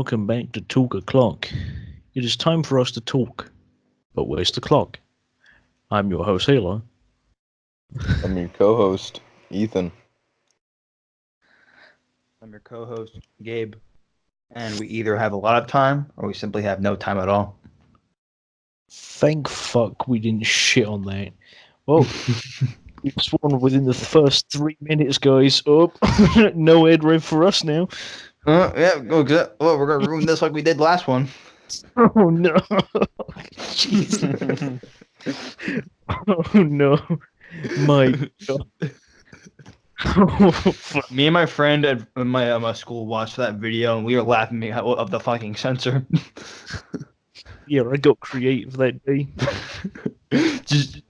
welcome back to Talk O'Clock. It is time for us to talk, but where's the clock? I'm your host, Halo. I'm your co-host, Ethan. I'm your co-host, Gabe. And we either have a lot of time or we simply have no time at all. Thank fuck we didn't shit on that. Well, it's one within the first 3 minutes, guys. Oh, no ad rev for us now. Yeah, we're going to ruin this like we did last one. Oh no. Jeez. Oh no. My God. Oh, fuck. Me and my friend at my school watched that video and we were laughing of the fucking censor. Yeah, I got creative that day. Just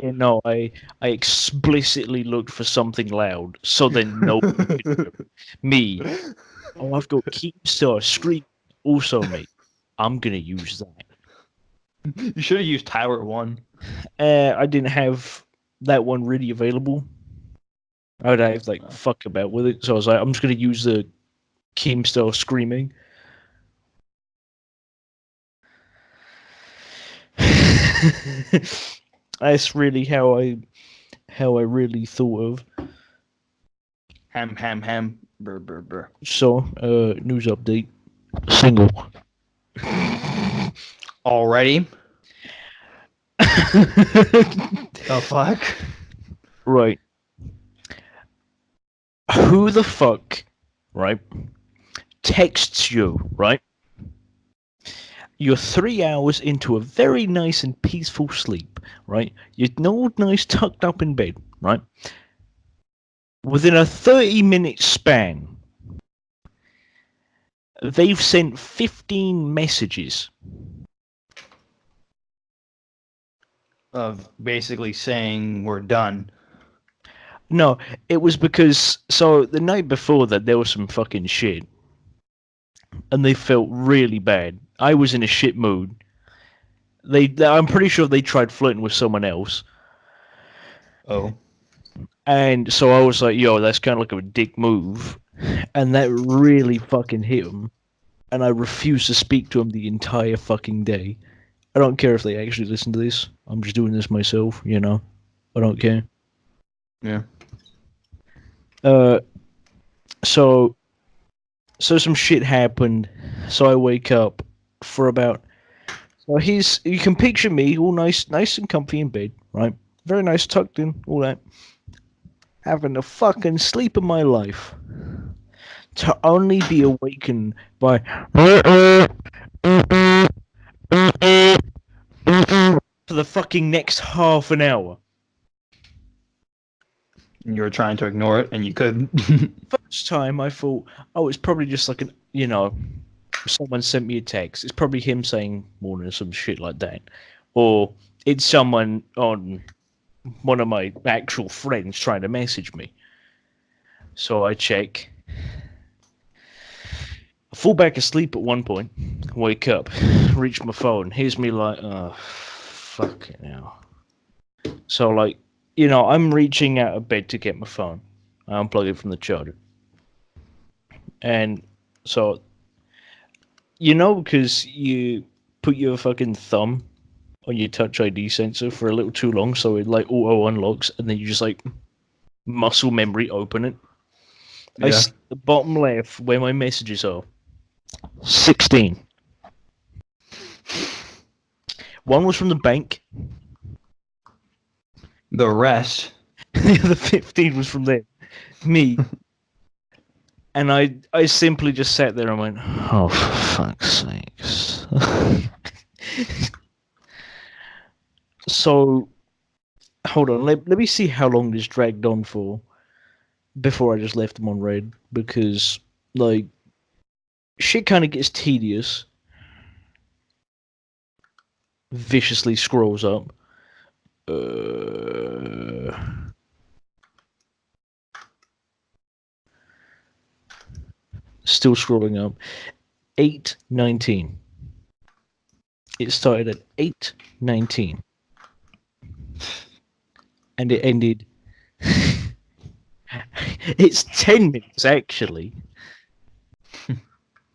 Yeah, no, I explicitly looked for something loud, so then no one could hear it. Me. Oh, I've got Keemstar Scream. Also, mate, I'm gonna use that. You should have used Tower 1. I didn't have that one really available. I'd have like fuck about with it, so I was like, I'm just gonna use the Keemstar Screaming. That's really how I really thought of. Ham. Brr. So, news update. Single. Already? The fuck? Right. Who the fuck, right, texts you, right? You're 3 hours into a very nice and peaceful sleep, right? You're all nice tucked up in bed, right? Within a 30-minute span, they've sent 15 messages. Of basically saying we're done. No, it was because, so the night before that, there was some fucking shit. And they felt really bad. I was in a shit mood. I'm pretty sure they tried flirting with someone else. Oh. And so I was like, yo, that's kind of like a dick move. And that really fucking hit them. And I refused to speak to them the entire fucking day. I don't care if they actually listen to this. I'm just doing this myself, you know. I don't care. Yeah. So some shit happened. So I wake up for about. So you can picture me all nice and comfy in bed, right? Very nice, tucked in, all that. Having the fucking sleep of my life. To only be awakened by for the fucking next half an hour. And you were trying to ignore it and you couldn't. First time I thought, oh, it's probably just like someone sent me a text. It's probably him saying morning or some shit like that. Or it's someone on one of my actual friends trying to message me. So I check. I fall back asleep at one point, wake up, reach my phone. Here's me like, oh, fucking hell. So like, I'm reaching out of bed to get my phone. I unplug it from the charger. And so, because you put your fucking thumb on your Touch ID sensor for a little too long, so it like auto unlocks, and then you just like muscle memory open it. Yeah. I see the bottom left where my messages are. 16. One was from the bank. The rest. The other 15 was from them. Me. And I simply just sat there and went, oh, for fuck's sakes. So, hold on. Let me see how long this dragged on for before I just left them on red. Because, like, shit kind of gets tedious. Viciously scrolls up. Still scrolling up. 8:19. It started at 8:19. And it ended. It's 10 minutes, actually.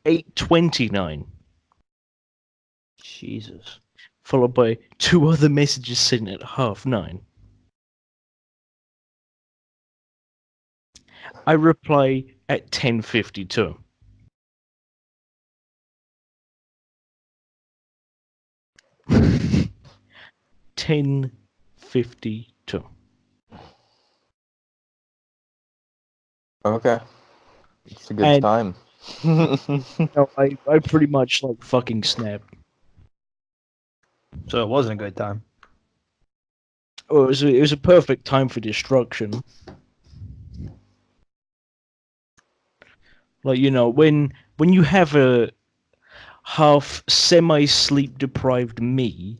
8:29, Jesus. followed by 2 other messages sent at 9:30. I reply at 10:52. $10.52. Okay. It's a good And time. no, I pretty much like fucking snapped. So it wasn't a good time. Oh, it was a perfect time for destruction. Like, you know, when you have a half semi sleep deprived me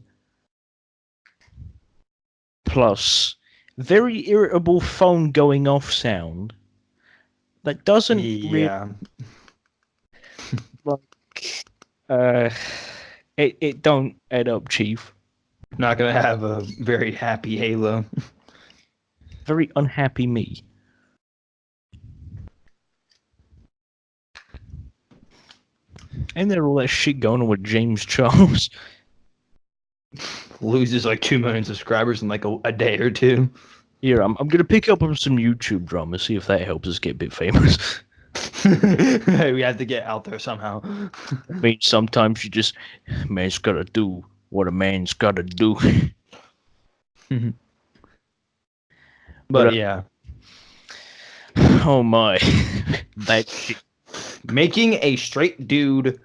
plus very irritable phone going off sound that doesn't really Yeah. like uh it don't add up, Chief. Not gonna have a very happy Halo. Very unhappy me. And there all that shit going on with James Charles. Loses like 2 million subscribers in like a day or two. Here, I'm gonna pick up on some YouTube drama, see if that helps us get a bit famous. We have to get out there somehow. I mean, sometimes you just man's gotta do what a man's gotta do. But yeah, Oh my, that shit. making a straight dude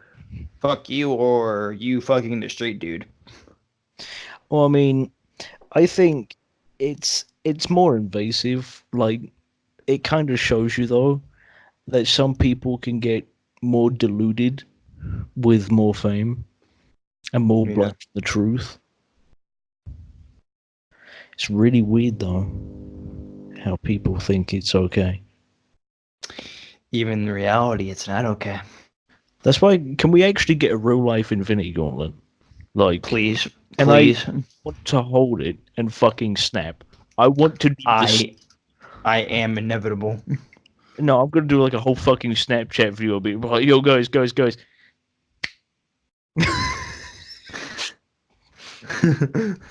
fuck you, or you fucking the straight dude. Well, I mean, I think it's more invasive. Like, it kind of shows you though that some people can get more deluded with more fame and more Yeah. blunt the truth. It's really weird though how people think it's okay. Even in reality, it's not okay. That's why, can we actually get a real life Infinity Gauntlet? Like, Please, and please. I want to hold it and fucking snap. I want to do this. I am inevitable. No, I'm gonna do like a whole fucking Snapchat video. Be like, yo, guys.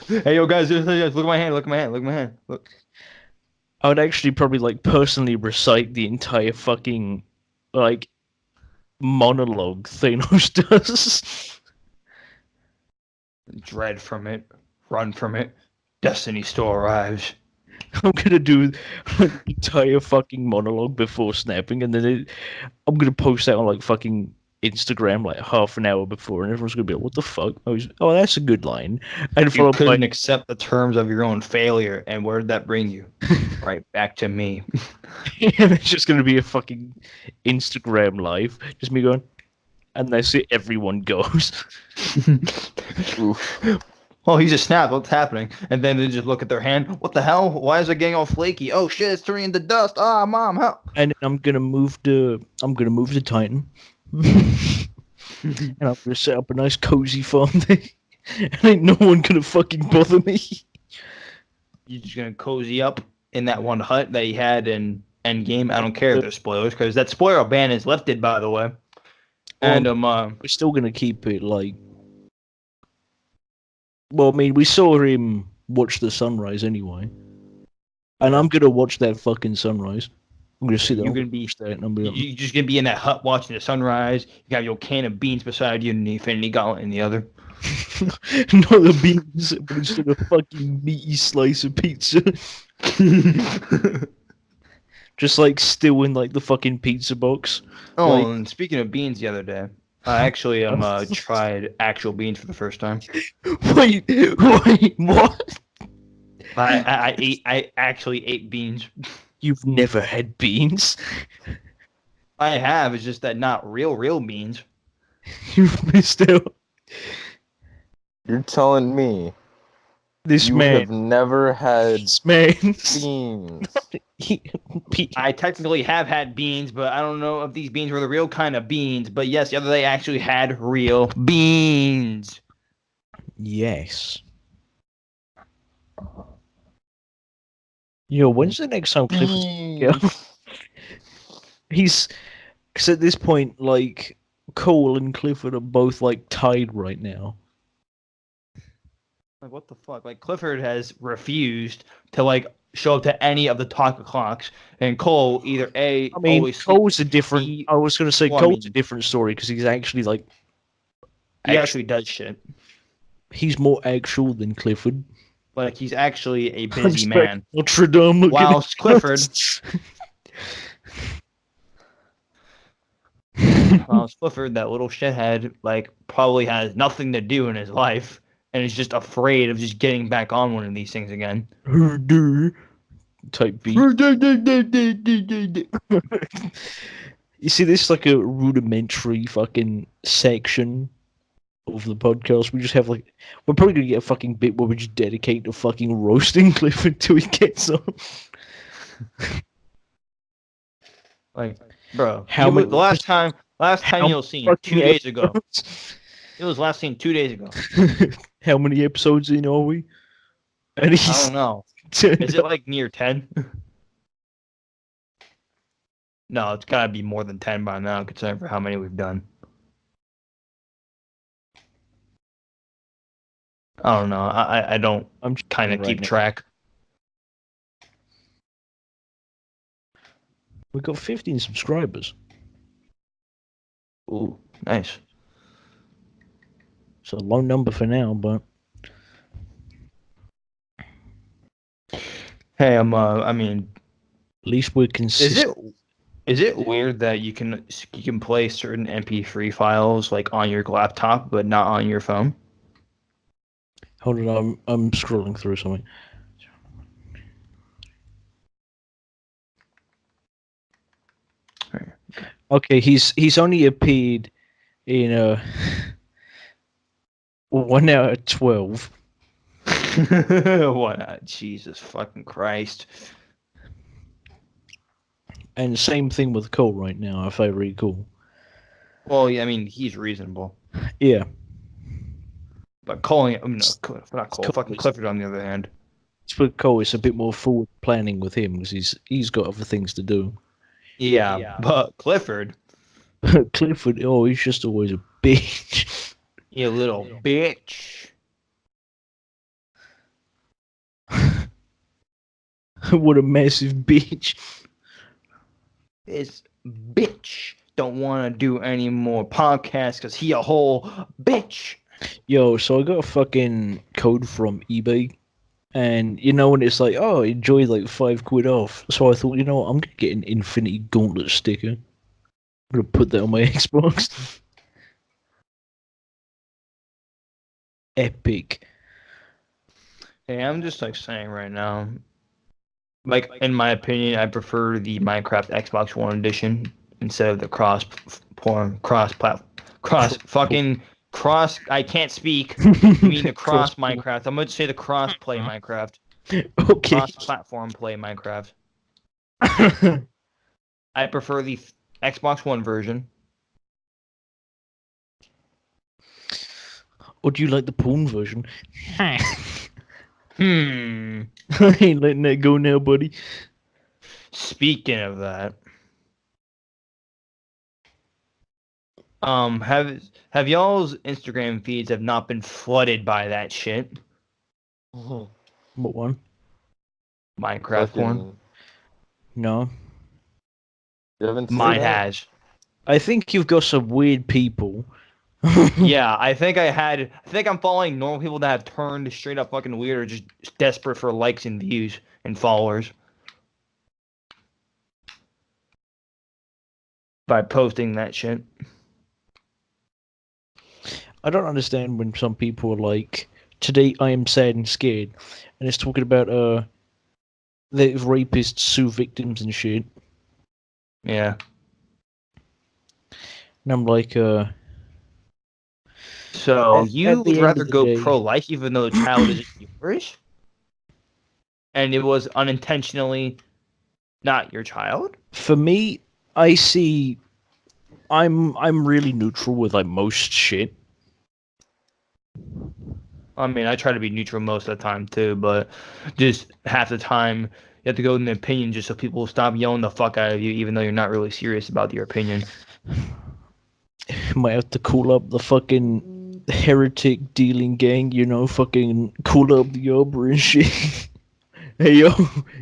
Hey, yo, guys, look at my hand, look at my hand, look at my hand. Look. I would actually probably like personally recite the entire fucking like monologue Thanos does. Dread from it, run from it. Destiny still arrives. I'm gonna do like, the entire fucking monologue before snapping, and then I'm gonna post that on like fucking Instagram like half an hour before, and everyone's gonna be like, "What the fuck?" Oh, that's a good line. And You followed by couldn't accept the terms of your own failure, and where did that bring you? Right back to me. and it's just gonna be a fucking Instagram live, just me going, and that's it. Everyone goes. Oof. Oh, he just snapped. What's happening? And then they just look at their hand. What the hell? Why is it getting all flaky? Oh shit! It's turning into dust. Ah, mom, help! And then I'm gonna move the Titan, and I'm gonna set up a nice cozy farm there, and ain't no one gonna fucking bother me. You're just gonna cozy up in that one hut that he had in Endgame. I don't care if there's spoilers, because that spoiler ban is lifted, by the way. And We're still gonna keep it like. Well, I mean, we saw him watch the sunrise anyway, and I'm gonna watch that fucking sunrise. I'm gonna sit there. You're I'm gonna be watch that, and I'm gonna. you're just gonna be in that hut watching the sunrise. You have your can of beans beside you, and the Infinity Gauntlet in the other. Not the beans, but instead of fucking meaty slice of pizza, just like still in like the fucking pizza box. Oh, Like- and speaking of beans, the other day, I actually tried actual beans for the first time. Wait, what? I actually ate beans. You've never had beans? I have. It's just that not real beans. You've missed out. You're telling me This you man. have never had This man. beans? I technically have had beans, but I don't know if these beans were the real kind of beans. But yes, the other day I actually had real beans. Yes. Yo, when's the next time Clifford's go? He's because at this point, like Cole and Clifford are both like tied right now. Like, what the fuck? Like, Clifford has refused to like show up to any of the talk clocks, and Cole either A, I mean, always Cole's a different. B, I was gonna say well, I Cole's a mean- different story because he's actually like. he actually does shit. He's more actual than Clifford. Like, he's actually a busy Respect man. Notre Dame. Look at Whilst it. Clifford, Clifford, that little shithead, like, probably has nothing to do in his life and is just afraid of just getting back on one of these things again. Type beat. You see, this is like a rudimentary fucking section of the podcast. We just have like, we're probably gonna get a fucking bit where we just dedicate to fucking roasting Clifford till he gets on. Like, bro, How many- the last time how you'll see fucking 2 days ago. episodes? It was last seen 2 days ago. How many episodes in are we? And I he's don't know. Is it like near 10? No, it's gotta be more than 10 by now, considering for how many we've done. I don't know. I don't I'm kind of right keep now. track. We've got 15 subscribers. Ooh, nice. It's a low number for now, but Hey, I mean, at least we're is consistent. it weird that you can play certain MP3 files like on your laptop but not on your phone? Hold on, I'm scrolling through something. Okay, he's only appeared in 1 hour 12. What? Jesus fucking Christ. And same thing with Cole right now, if I recall. Well, yeah, I mean, he's reasonable. Yeah. But calling it, I mean, no, not Cole, Cole fucking is- Clifford on the other hand. It's with Cole, it's a bit more forward planning with him because he's got other things to do. Yeah, but Clifford, Clifford, oh, he's just always a bitch. you little bitch. What a massive bitch. This bitch don't want to do any more podcasts because he a whole bitch. Yo, so I got a fucking code from eBay. And you know when it's like, oh, enjoy like £5 off. So I thought, you know what, I'm gonna get an Infinity Gauntlet sticker. I'm gonna put that on my Xbox. Epic. Hey, I'm just like saying right now, like in my opinion, I prefer the Minecraft Xbox One edition instead of the cross I can't speak. I mean the cross Minecraft. I'm going to say the cross play Minecraft. Okay. Cross platform play Minecraft. I prefer the Xbox One version. Or do you like the porn version? Hmm. I ain't letting that go now, buddy. Speaking of that, have y'all's Instagram feeds have not been flooded by that shit? What one? Minecraft porn. Fucking- No. You haven't seen Mine that? has. I think you've got some weird people. Yeah, I think I'm following normal people that have turned straight up fucking weird or just desperate for likes and views and followers by posting that shit. I don't understand when some people are like, today I am sad and scared. And it's talking about that rapists sue victims and shit. Yeah. And I'm like, So At you the would end rather of the go day- pro-life even though the child isn't yours? And it was unintentionally not your child? for me, I see. I'm really neutral with like most shit. I mean, I try to be neutral most of the time too, but just half the time you have to go in the opinion just so people will stop yelling the fuck out of you, even though you're not really serious about your opinion. Might have to call up the fucking heretic dealing gang, you know, fucking call up the Uber and shit. Hey yo,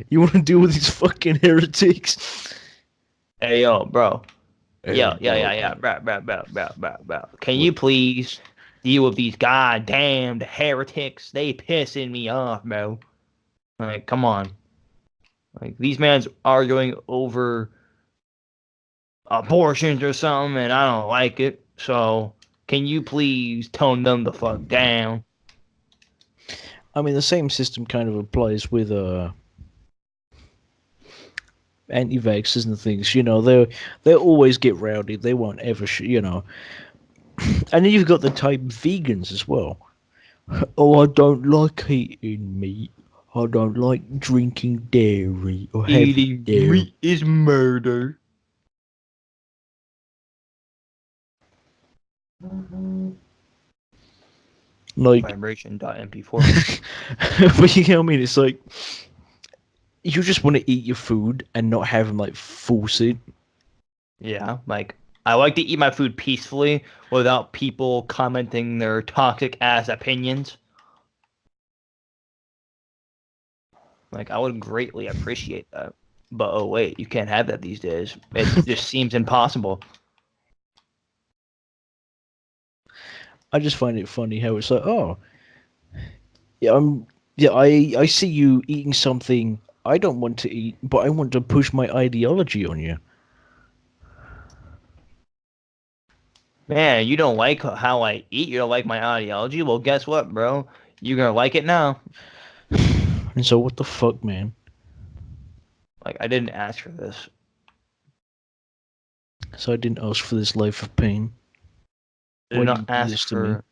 you want to deal with these fucking heretics? Hey, yo, bro. Hey, Yeah. Bro. Can you please deal with these goddamned heretics? They pissing me off, bro. Like, come on. Like, these mans arguing over abortions or something, and I don't like it. So, can you please tone them the fuck down? I mean, the same system kind of applies with anti-vaxxers and things. You know, they'll always get rowdy. They won't ever, you know. And then you've got the type vegans as well. Oh, I don't like eating meat. I don't like drinking dairy or having Eating dairy. meat is murder. Like, Vibration.mp4. but you know what I mean? It's like you just want to eat your food and not have them like force it. Yeah, like I like to eat my food peacefully without people commenting their toxic ass opinions. Like I would greatly appreciate that. But oh wait, you can't have that these days. It just seems impossible. I just find it funny how it's like, oh, yeah, I see you eating something I don't want to eat, but I want to push my ideology on you. Man, you don't like how I eat, you don't like my ideology? Well, guess what, bro? You're gonna like it now. And so, what the fuck, man? Like I didn't ask for this. So I didn't ask for this life of pain. I did When not you do ask this to me. for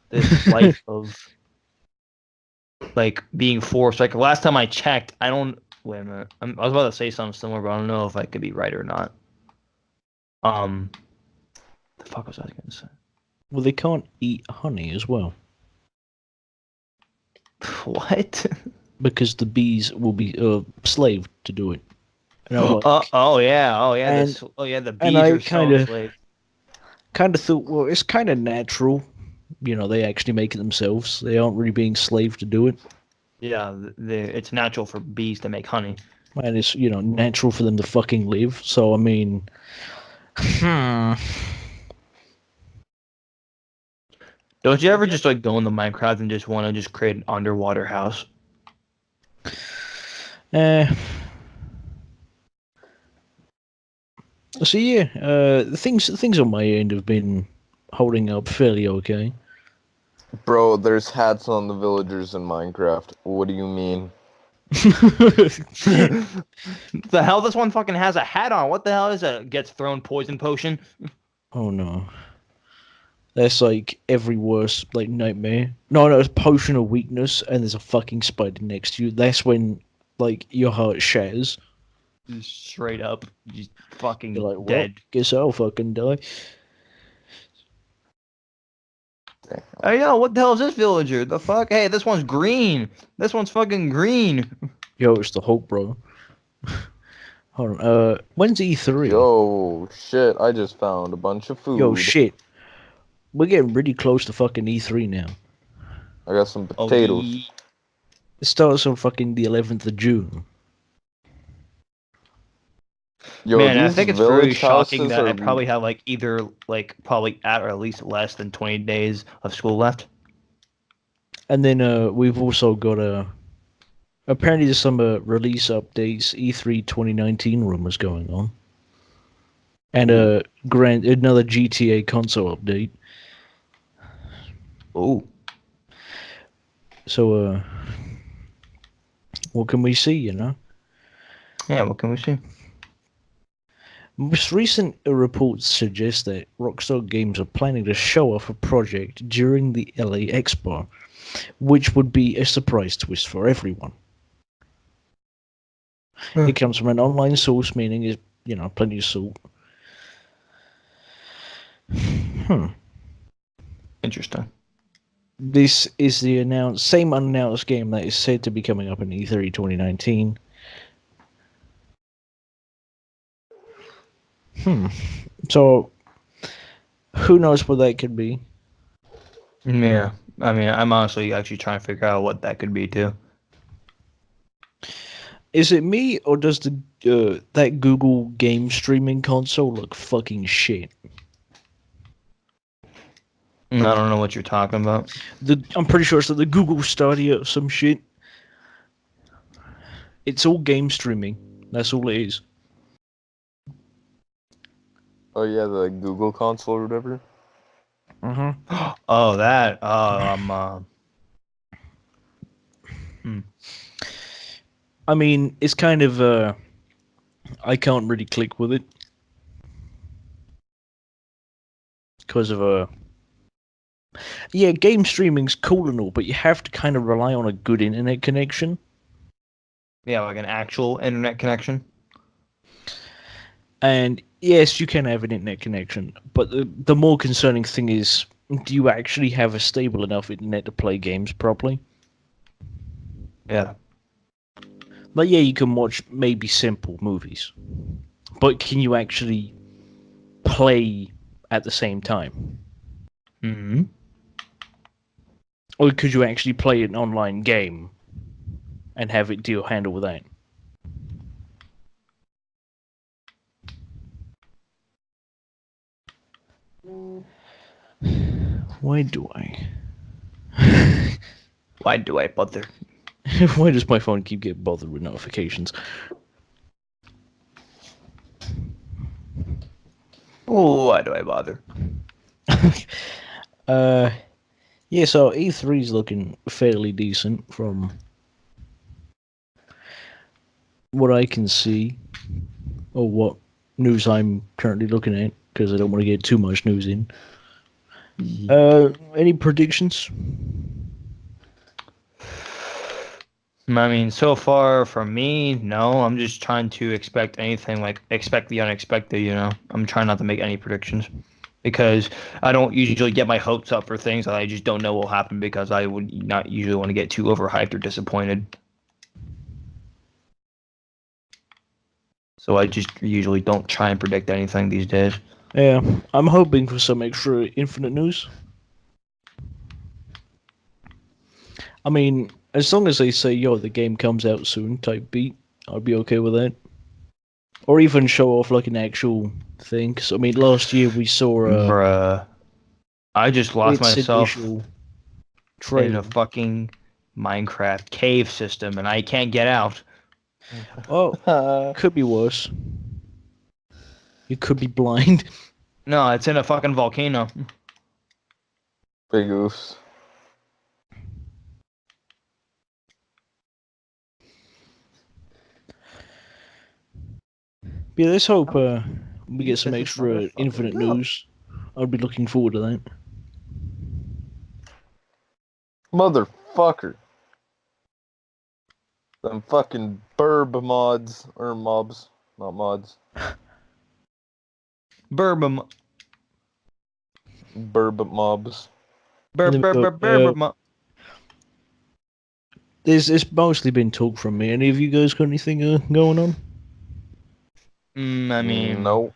this life of like being forced. Like last time I checked, I don't. Wait a minute. I was about to say something similar, but I don't know if I could be right or not. The fuck was I gonna say? Well, they can't eat honey as well What? because the bees will be slave to do it. And I'm like, Oh yeah. and This. Oh yeah. The and bees I are so enslaved. kind of thought, well, it's kind of natural. You know, they actually make it themselves. They aren't really being slave to do it, Yeah. It's natural for bees to make honey. and it's natural for them to fucking live. So I mean, hmm. Don't you ever just like go into Minecraft and just want to just create an underwater house? Uh, so yeah, things on my end have been holding up fairly okay. Bro, there's hats on the villagers in Minecraft. What do you mean? The hell, this one fucking has a hat on. What the hell is that? Gets thrown poison potion. Oh no. That's like every worst like nightmare. No, it's potion of weakness, and there's a fucking spider next to you. That's when like your heart shatters. Just straight up, just fucking You're like, well, dead. guess I'll fucking die. Hey yo, what the hell is this villager? The fuck? Hey, this one's green. This one's fucking green. Yo, it's the Hulk, bro. Hold on. When's E3? Yo, shit, I just found a bunch of food. Yo, shit. We're getting really close to fucking E3 now. I got some Oh, potatoes. It starts on fucking the 11th of June. Yo, man, I these think it's very village shocking houses that I are... probably have like either like probably at or at least less than 20 days of school left. And then we've also got apparently there's some release updates, E3 2019 rumors going on. And another GTA console update. Oh. So what can we see, you know? Yeah, what can we see? Most recent reports suggest that Rockstar Games are planning to show off a project during the LA Expo, which would be a surprise twist for everyone. It comes from an online source, meaning it's, plenty of salt. Interesting. This is the same unannounced game that is said to be coming up in E3 2019. So, Who knows what that could be? Yeah. I mean, I'm honestly actually trying to figure out what that could be too. Is it me or does the that Google game streaming console look fucking shit? I don't know what you're talking about. I'm pretty sure it's the Google Stadia or some shit. It's all game streaming. That's all it is. Oh yeah, the Google console or whatever. Oh, that. I mean, it's kind of I can't really click with it because of yeah, game streaming's cool and all, but you have to kind of rely on a good internet connection. Yeah, like an actual internet connection. And yes, you can have an internet connection, but the more concerning thing is, do you actually have a stable enough internet to play games properly? Yeah. Like, yeah, you can watch maybe simple movies, but can you actually play at the same time? Hmm. Or could you actually play an online game and have it deal handle with that? Why do I? Why do I bother? Why does my phone keep getting bothered with notifications? Why do I bother? Yeah, so E3's looking fairly decent from what I can see, or what news I'm currently looking at, because I don't want to get too much news in. Any predictions? I mean, so far for me, no. I'm just trying to expect anything, like expect the unexpected, you know. I'm trying not to make any predictions because I don't usually get my hopes up for things that I just don't know will happen because I would not usually want to get too overhyped or disappointed. So I just usually don't try and predict anything these days. Yeah, I'm hoping for some extra Infinite news. I mean, as long as they say, yo, the game comes out soon type beat, I'd be okay with that. Or even show off like an actual thing. 'Cause, I mean, last year we saw Bruh. I just lost its myself initial in trailer. a fucking Minecraft cave system and I can't get out. Oh, could be worse. You could be blind. No, it's in a fucking volcano. Big oofs. Yeah, let's hope we get some extra Infinite news. I'd be looking forward to that. Motherfucker. Them fucking burb mods or mobs, not mods. Bourbon. Burb mobs. And then we got, Bourbon. it's mostly been talk from me. Any of you guys got anything going on? I mean, Nope.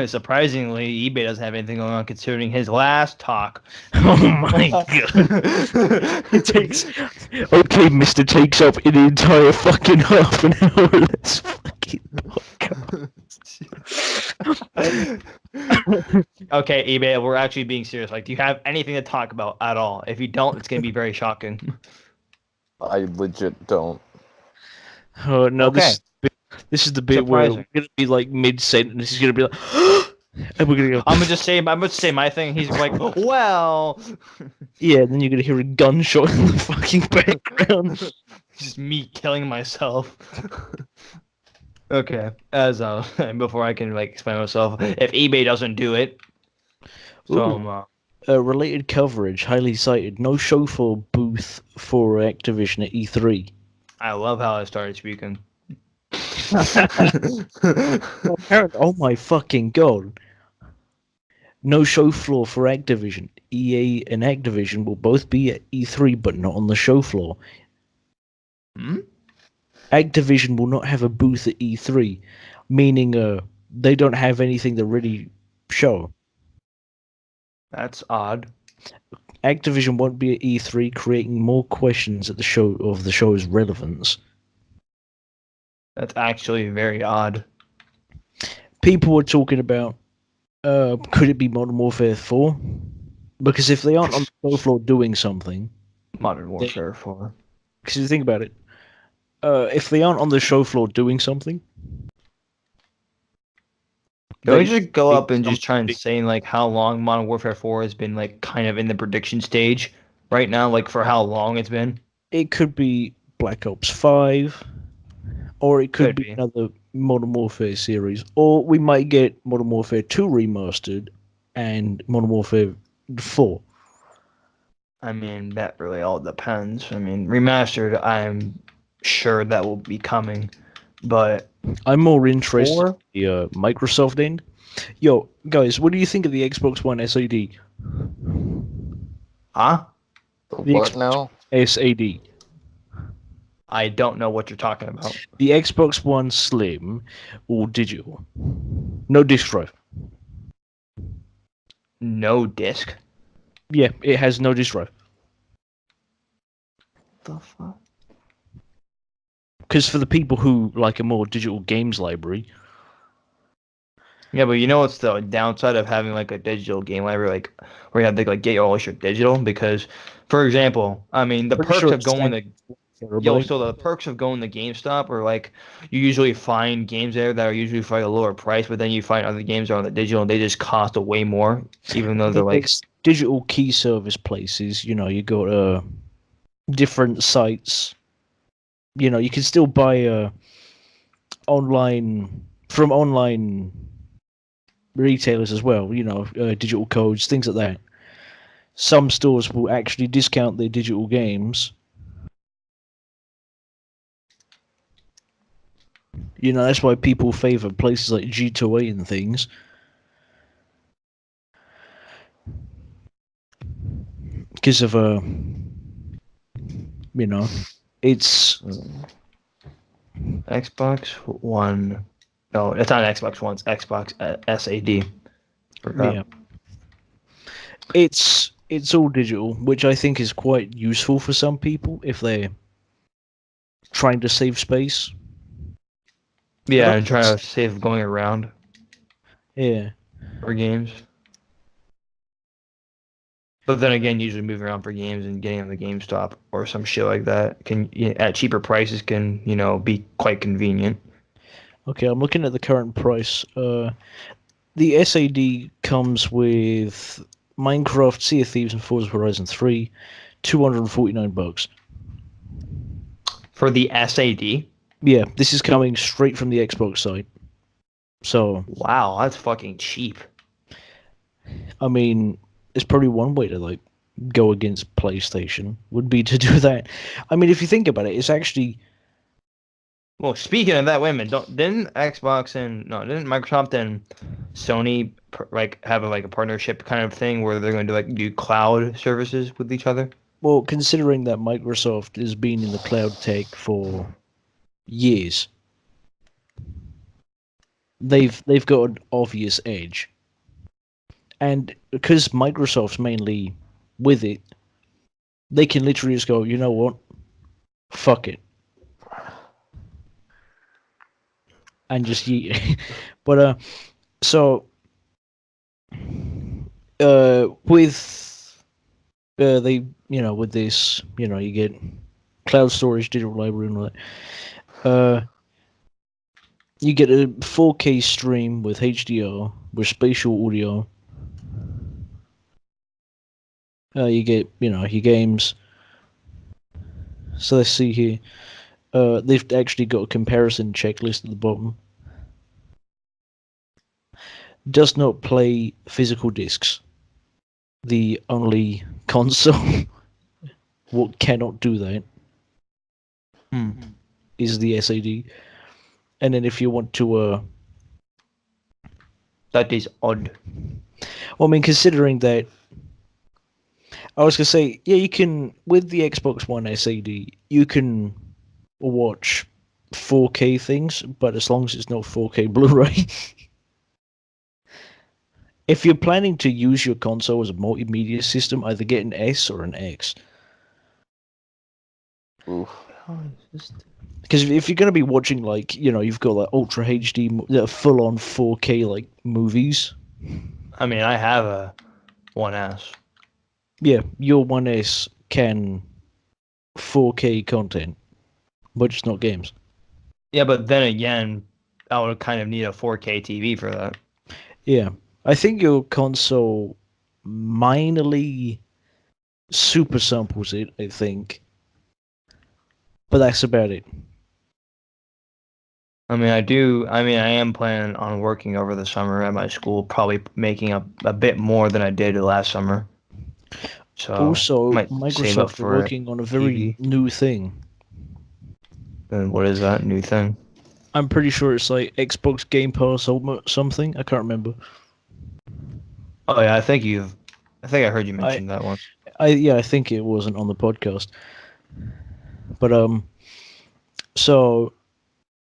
surprisingly, eBay doesn't have anything going on considering his last talk. Oh my god. It takes. Okay, Mr. Takes up an entire fucking half an hour. Let's fucking. Okay, eBay, we're actually being serious. Like, do you have anything to talk about at all? If you don't, it's gonna be very shocking. I legit don't. Oh no, Okay. this is the bit where Surprising. we're gonna be like mid sentence. He's gonna be like, and we're gonna go. I'm gonna say my thing. He's like, well, Yeah, and then you're gonna hear a gunshot in the fucking background. just me killing myself. Okay, as before I can like explain myself, if eBay doesn't do it, so Related coverage, highly cited. No show for booth for Activision at E3. I love how I started speaking. Oh my fucking god. No show floor for Activision. EA and Activision will both be at E3, but not on the show floor. Activision will not have a booth at E3, meaning they don't have anything to really show. That's odd. Activision won't be at E3, creating more questions at the show of the show's relevance. That's actually very odd. People were talking about, could it be Modern Warfare 4? Because if they aren't on the show floor doing something, Modern Warfare 4. because you think about it, if they aren't on the show floor doing something, Can we just go up and just try and say like how long Modern Warfare 4 has been like kind of in the prediction stage right now, like for how long it's been? it could be Black Ops 5, or it could Could be be. another Modern Warfare series, or we might get Modern Warfare 2 remastered and Modern Warfare 4. I mean, that really all depends. I mean, remastered, I'm sure that will be coming, but I'm more interested 4? in the Microsoft end. Yo, guys, what do you think of the Xbox One SAD? Huh? The What Xbox now? SAD. I don't know what you're talking about. The Xbox One Slim, all digital. No disc drive. No disc? Yeah, it has no disc drive. The fuck? Because for the people who like a more digital games library, Yeah, but you know what's the downside of having like a digital game library, like where you have to like get all your digital? Because, for example, I mean, the pretty perks sure of it's going to terribly. so the perks of going to GameStop are like you usually find games there that are usually for like a lower price, but then you find other games that are on the digital and they just cost a way more, even though they're like There's digital key service places. You know, you go to different sites. You know, you can still buy online from online retailers as well. You know, digital codes, things like that. Some stores will actually discount their digital games. You know, that's why people favor places like G2A and things. Because of you know, it's Xbox One. No, it's not Xbox One. It's Xbox SAD. Forgot. yeah, it's all digital, which I think is quite useful for some people if they're trying to save space. Yeah, and trying to save going around Yeah, for games. But then again, usually moving around for games and getting on the GameStop or some shit like that can at cheaper prices can be quite convenient. okay, I'm looking at the current price. The SAD comes with Minecraft, Sea of Thieves, and Forza Horizon 3, $249. For the SAD? Yeah, this is coming straight from the Xbox site. So, Wow, that's fucking cheap. I mean, it's probably one way to like go against PlayStation would be to do that. I mean, if you think about it, it's actually Well, speaking of that, wait a minute. Didn't Microsoft and Sony like have a partnership kind of thing where they're going to like do cloud services with each other? well, considering that Microsoft has been in the cloud tech for years, they've got an obvious edge. And because Microsoft's mainly with it, they can literally just go, you know what? Fuck it. And just yeet it. But so with they with this, you get cloud storage, digital library, and all that. You get a 4K stream with HDR with spatial audio. You get your games. So let's see here. They've actually got a comparison checklist at the bottom. Does not play physical discs. The only console what cannot do that is the SAD. And then if you want to That is odd. well, I mean, considering that, I was gonna say, yeah, you can with the Xbox One SAD, you can watch 4K things, but as long as it's not 4K Blu-ray, If you're planning to use your console as a multimedia system, either get an S or an X. Oof. Because if you're going to be watching, like, you've got like Ultra HD, full on 4K like movies. I mean, I have a 1S. Yeah, your 1S can 4K content, but just not games. Yeah, but then again, I would kind of need a 4K TV for that. Yeah, I think your console minorly super samples it, I think. But that's about it. I mean, I am planning on working over the summer at my school, probably making a bit more than I did last summer. So Also, might save up Microsoft are for a working on a very TV. new thing. And what is that new thing? I'm pretty sure it's like Xbox Game Pass Ultimate something. I can't remember. Oh yeah, I think I heard you I, mention that one. I think it wasn't on the podcast. But so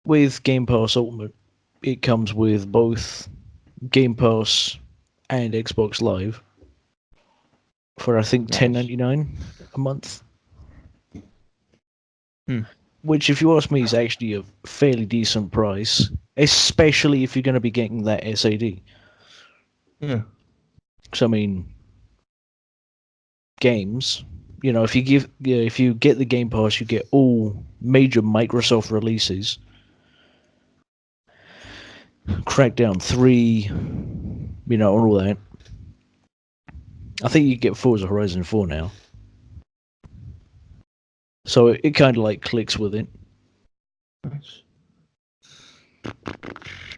with Game Pass Ultimate, it comes with both Game Pass and Xbox Live for I think Nice. $10.99 a month. Hmm. Which, if you ask me, is actually a fairly decent price, especially if you're going to be getting that SAD. Yeah. Because I mean, games. If you get the Game Pass, you get all major Microsoft releases. Crackdown 3, all that. I think you get Forza Horizon 4 now. So it kind of like clicks with it. Nice.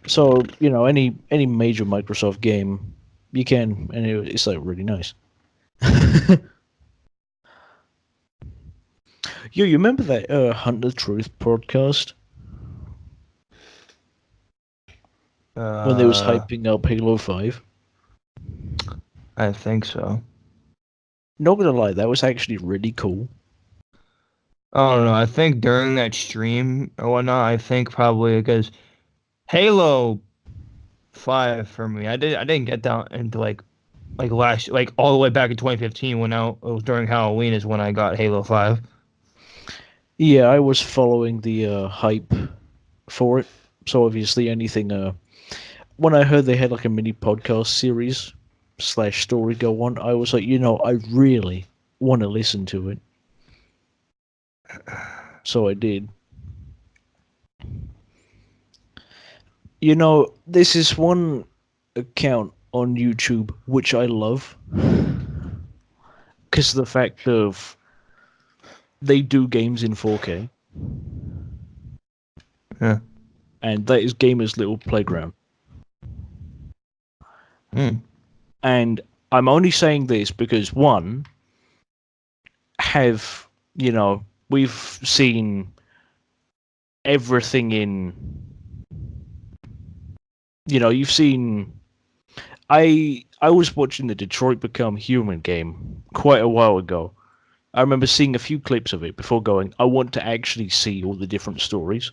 So, any major Microsoft game, you can, and it's like really nice. Yo, you remember that Hunt the Truth podcast? When they was hyping up Halo 5? I think so. Not gonna lie, that was actually really cool. I don't know. I think during that stream or whatnot, I think probably because Halo 5 for me, I didn't get down into like all the way back in 2015 when it was during Halloween is when I got Halo 5. Yeah, I was following the hype for it. So obviously anything when I heard they had like a mini podcast series / story go on, I was like, I really want to listen to it. So I did. This is one account on YouTube which I love because of the fact of they do games in 4K. Yeah. And that is Gamer's Little Playground. Mm. And I'm only saying this because, one, we've seen everything in, you've seen, I was watching the Detroit Become Human game quite a while ago. I remember seeing a few clips of it before going, I want to actually see all the different stories.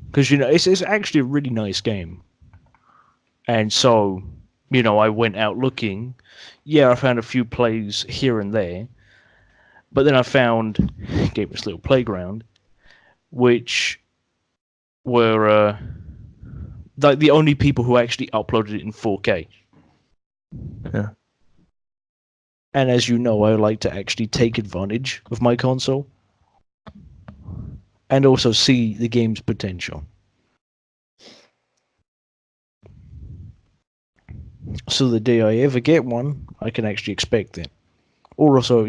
Because, it's actually a really nice game. And so, I went out looking. Yeah, I found a few plays here and there. But then I found Gamer's Little Playground, which were like the only people who actually uploaded it in 4K. Yeah. And as you know, I like to actually take advantage of my console and also see the game's potential. So the day I ever get one, I can actually expect it. Or also,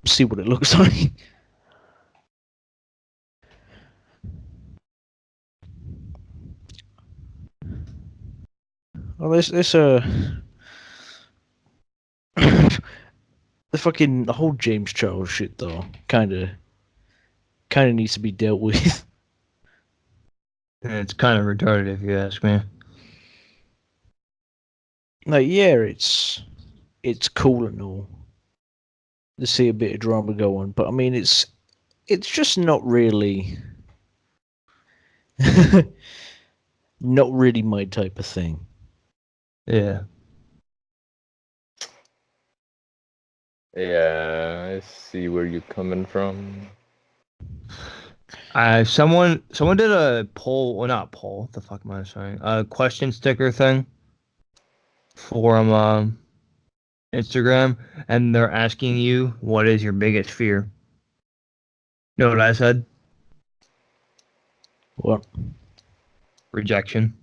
see what it looks like. Well, this the whole James Charles shit though, kind of needs to be dealt with. It's kind of retarded if you ask me. Like, yeah, it's cool and all to see a bit of drama go on, but I mean, it's just not really. not really my type of thing. Yeah. Yeah, I see where you're coming from. Someone did a poll, well not poll, what the fuck am I saying? A question sticker thing for Instagram, and they're asking you what is your biggest fear. You know what I said? What? Rejection.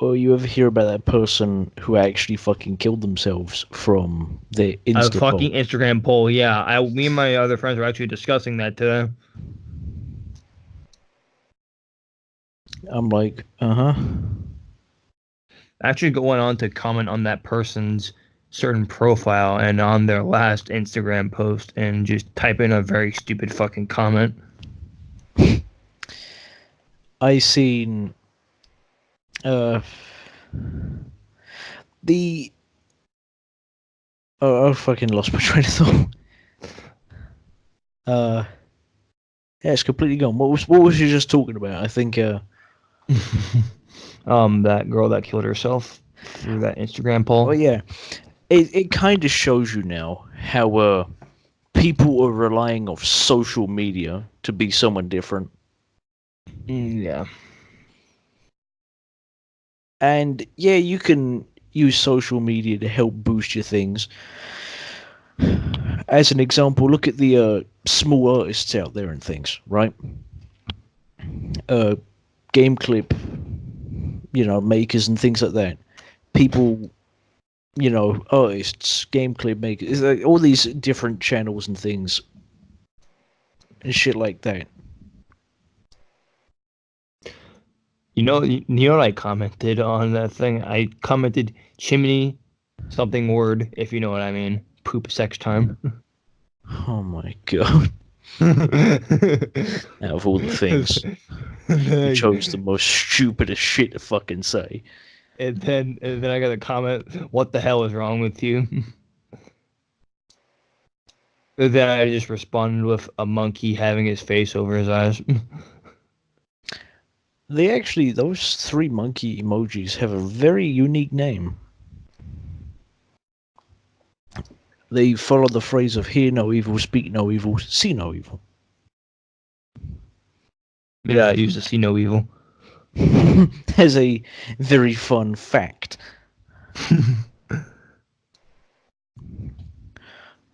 Well, you ever hear about that person who actually fucking killed themselves from their A Insta poll? fucking Instagram poll, yeah. Me and my other friends were actually discussing that today. I'm like, uh-huh. Actually going on to comment on that person's certain profile and on their last Instagram post and just type in a very stupid fucking comment. I seen the I fucking lost my train of thought. Yeah, it's completely gone. What was you just talking about? I think That girl that killed herself through that Instagram poll. oh yeah. It kind of shows you now how people are relying on social media to be someone different. Yeah. And yeah, you can use social media to help boost your things. As an example, look at the small artists out there and things, right? Game clip, makers and things like that. People, artists, game clip makers, all these different channels and things and shit like that. You know what I commented on that thing? I commented chimney something word, if you know what I mean. Poop sex time. Oh my god. Out of all the things, you chose the most stupidest shit to fucking say. And then I got a comment, what the hell is wrong with you? And then I just responded with a monkey having his face over his eyes. Those three monkey emojis have a very unique name. They follow the phrase of hear no evil, speak no evil, see no evil. Yeah, I used to see no evil. As a very fun fact.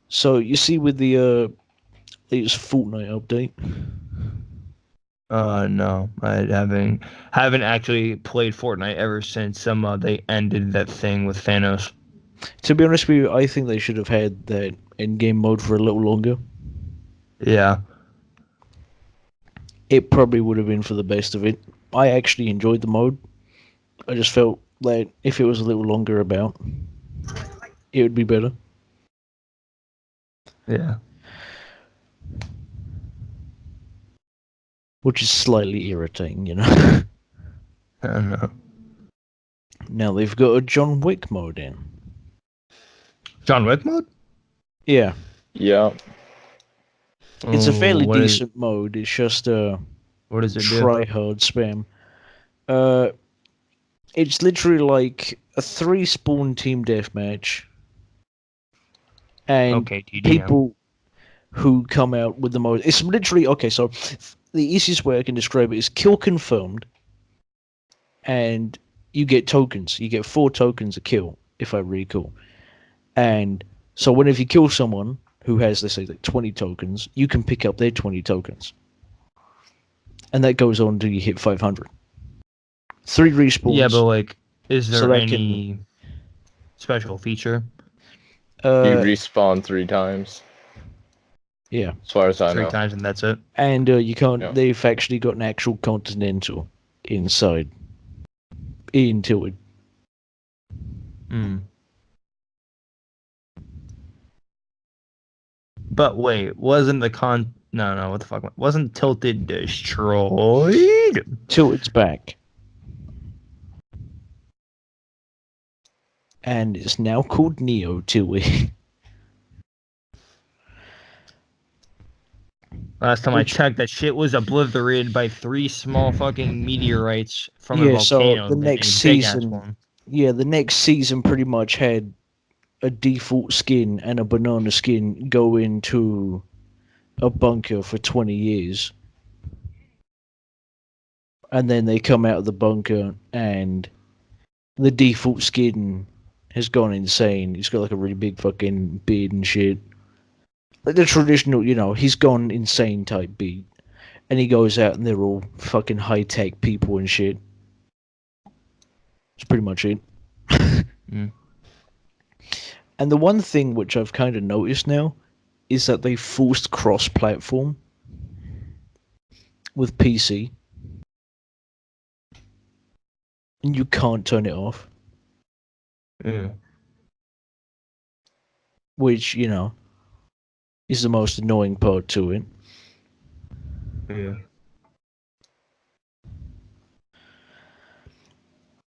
So you see with the latest Fortnite update, No, I haven't actually played Fortnite ever since they ended that thing with Thanos. to be honest with you, I think they should have had that in-game mode for a little longer. Yeah, It probably would have been for the best of it. I actually enjoyed the mode. I just felt that if it was a little longer about, it would be better. yeah. Which is slightly irritating. I don't know. Now they've got a John Wick mode in. John Wick mode? Yeah, Yeah. it's a fairly What is decent mode. It's just what does it do? try hard spam. Uh, it's literally like a 3 spawn team deathmatch, and Okay, TDM. people who come out with the mode. It's literally okay. So the easiest way I can describe it is kill confirmed, and you get tokens. You get 4 tokens a kill, if I recall. And so whenever you kill someone who has, let's say, like 20 tokens, you can pick up their 20 tokens. And that goes on until you hit 500. 3 respawns. Yeah, but like, is there So that any special feature? You uh, respawn 3 times, yeah. as far as I 3 know. times and that's it. And you can't. Yeah. They've actually got an actual continental inside, in Tilted. Hmm. But wait, wasn't the con? No, what the fuck? Wasn't Tilted destroyed? Tilted's back, and it's now called Neo Tilted. Last time I Which, checked, that shit was obliterated by 3 small fucking meteorites from a yeah, so volcano the in next a big ass season, one. yeah, the next season pretty much had a default skin and a banana skin go into a bunker for 20 years. And then they come out of the bunker and the default skin has gone insane. He's got like a really big fucking beard and shit. Like the traditional, he's gone insane type beat. And he goes out and they're all fucking high tech people and shit. That's pretty much it. Mm. And the one thing which I've kind of noticed now is that they forced cross platform with PC. And you can't turn it off. Yeah. Which, is the most annoying part to it. Yeah.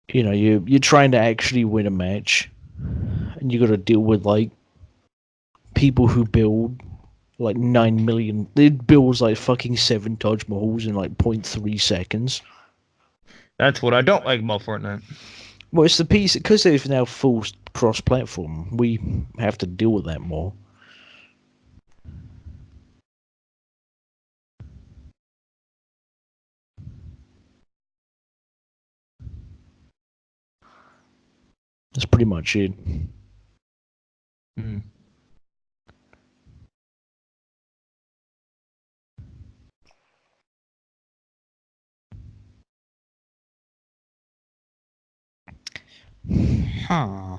You're trying to actually win a match, and you got to deal with like people who build like 9 million. It builds like fucking 7 Taj Mahals in like 0.3 seconds. That's what I don't like about Fortnite. Well, it's the piece because they've now forced cross-platform. We have to deal with that more. That's pretty much it. Mm. Huh.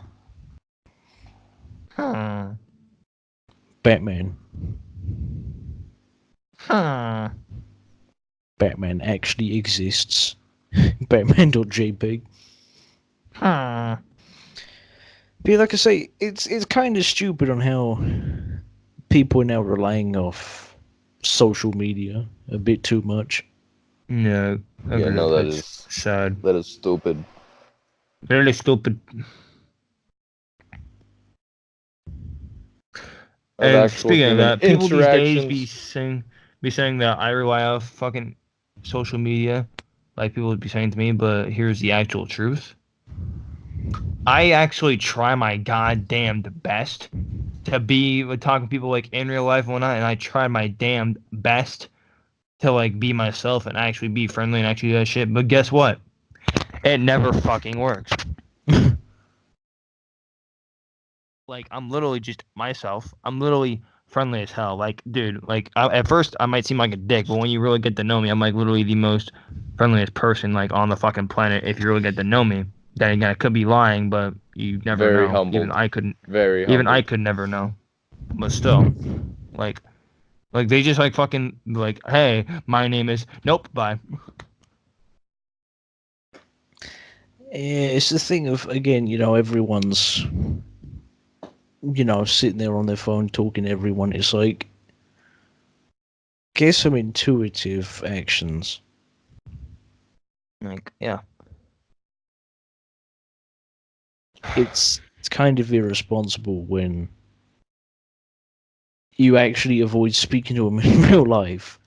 Huh. Batman. Huh. Batman actually exists. Batman.jpg. Huh. But like I say, it's kind of stupid on how people are now relying off social media a bit too much. No. Yeah, no, that It's is sad. stupid. Really stupid. Of And actual speaking of human that, people these days interactions. be saying that I rely on fucking social media, like people would be saying to me. But here's the actual truth: I actually try my goddamned best to be with talking to people like in real life and whatnot, and I try my damned best to like be myself and actually be friendly and actually do that shit. But guess what? It never fucking works. Like I'm literally just myself. I'm literally friendly as hell. Like, dude, like at first I might seem like a dick, but when you really get to know me, I'm like literally the most friendliest person like on the fucking planet. If you really get to know me, then again, I could be lying, but you never Very know. Even humbled. I couldn't. Very Even I humbled. could never know. But still, like, they just like fucking like, hey, my name is nope, bye. Yeah, it's the thing of again, everyone's sitting there on their phone talking to everyone. It's like get some intuitive actions. Like, yeah, It's kind of irresponsible when you actually avoid speaking to them in real life.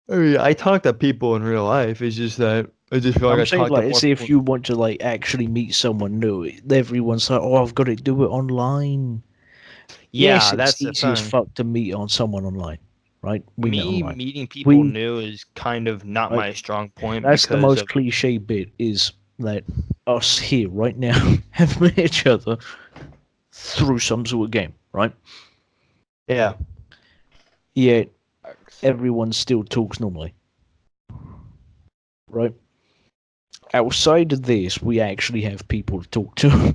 I mean, I talk to people in real life. It's just that I just feel like I'm I saying talk to like, more say if people. you want to like actually meet someone new, everyone's like, "Oh, I've got to do it online." Yes, Yeah, it's that's the easy as thing. fuck to meet on someone online, right? We met Me online. meeting people We new is kind of not like my strong point that's the because most of cliche bit is that us here right now have met each other through some sort of game, right? yeah. Yet everyone still talks normally, right? Outside of this, we actually have people to talk to.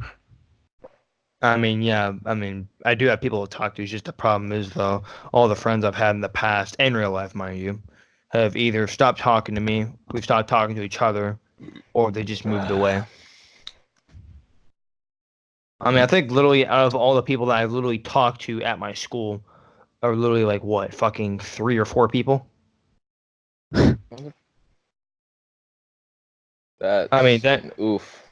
I mean, yeah. I mean, I do have people to talk to. It's just the problem is though, all the friends I've had in the past, in real life, mind you, have either stopped talking to me, we've stopped talking to each other, or they just moved away. I mean, I think literally out of all the people that I've literally talked to at my school are literally like what, fucking 3 or 4 people. I mean That's that. an oof.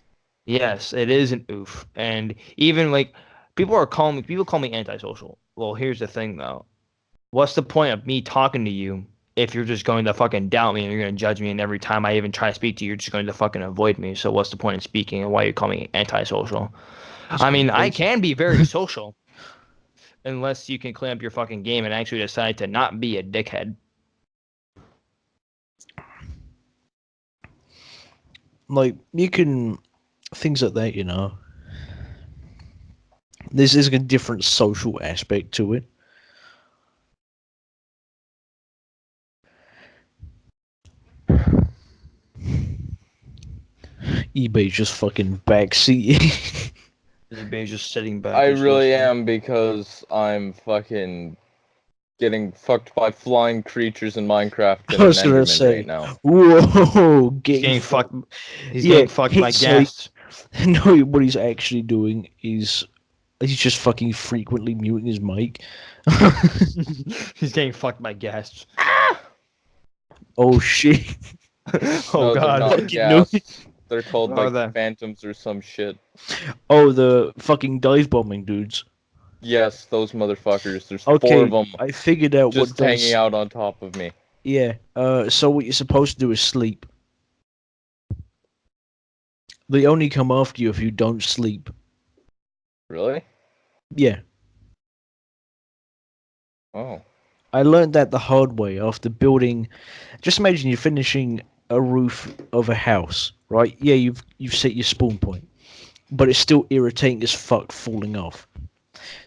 Yes, it is an oof. And even like people call me antisocial. Well, here's the thing though. what's the point of me talking to you if you're just going to fucking doubt me and you're going to judge me, and every time I even try to speak to you, you're just going to fucking avoid me? So what's the point in speaking, and why you call me antisocial? I mean, I can be very social unless you can clean up your fucking game and actually decide to not be a dickhead. Like, you can... Things like that, you know. This is a different social aspect to it. eBay's just fucking backseat. Everybody's just sitting back. I just really listening. am, because I'm fucking getting fucked by flying creatures in Minecraft and I was an gonna Enderman say, right now. whoa, He's getting fucked. He's Yeah, getting fucked by so guests. no, what he's actually doing is he's just fucking frequently muting his mic. He's getting fucked by guests. Oh shit! Oh No, they're god. not Fucking no. gas. They're called What are like they? phantoms or some shit. Oh, the fucking dive bombing dudes. Yes, those motherfuckers. There's Okay, 4 of them I figured out what just hanging those. out on top of me. Yeah. So what you're supposed to do is sleep. They only come after you if you don't sleep. Really? Yeah. Oh. I learned that the hard way after building. Just imagine you're finishing a roof of a house, right? Yeah, you've set your spawn point, but it's still irritating as fuck falling off.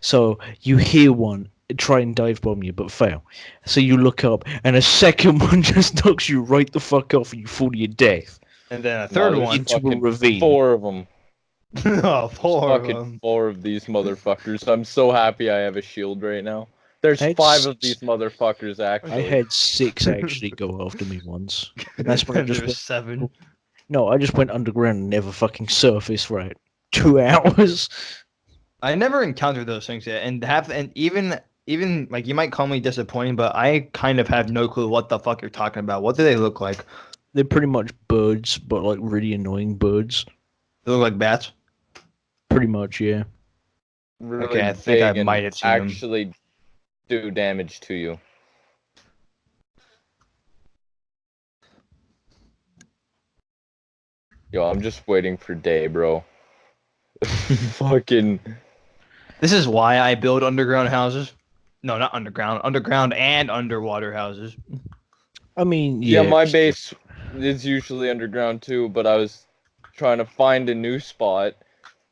So you hear one try and dive bomb you, but fail. So you look up, and a second one just knocks you right the fuck off, and you fall to your death And then a No, third there's one. into a fucking ravine. 4 of them. Oh, There's poor fucking one. 4 of these motherfuckers. I'm so happy I have a shield right now. There's I had 5 of s- these motherfuckers, I actually. had 6 actually go after me once. And that's when I And just there's went. 7. No, I just went underground and never fucking surfaced for like 2 hours. I never encountered those things yet, and even like you might call me disappointing, but I kind of have no clue what the fuck you're talking about. What do they look like? They're pretty much birds, but like really annoying birds. They look like bats. Pretty much, yeah. Really Okay, I think I big and might have seen them. actually do damage to you. Yo, I'm just waiting for day, bro. Fucking. This is why I build underground houses. No, not underground. Underground and underwater houses. I mean, Yeah, yeah. my base is usually underground too, but I was trying to find a new spot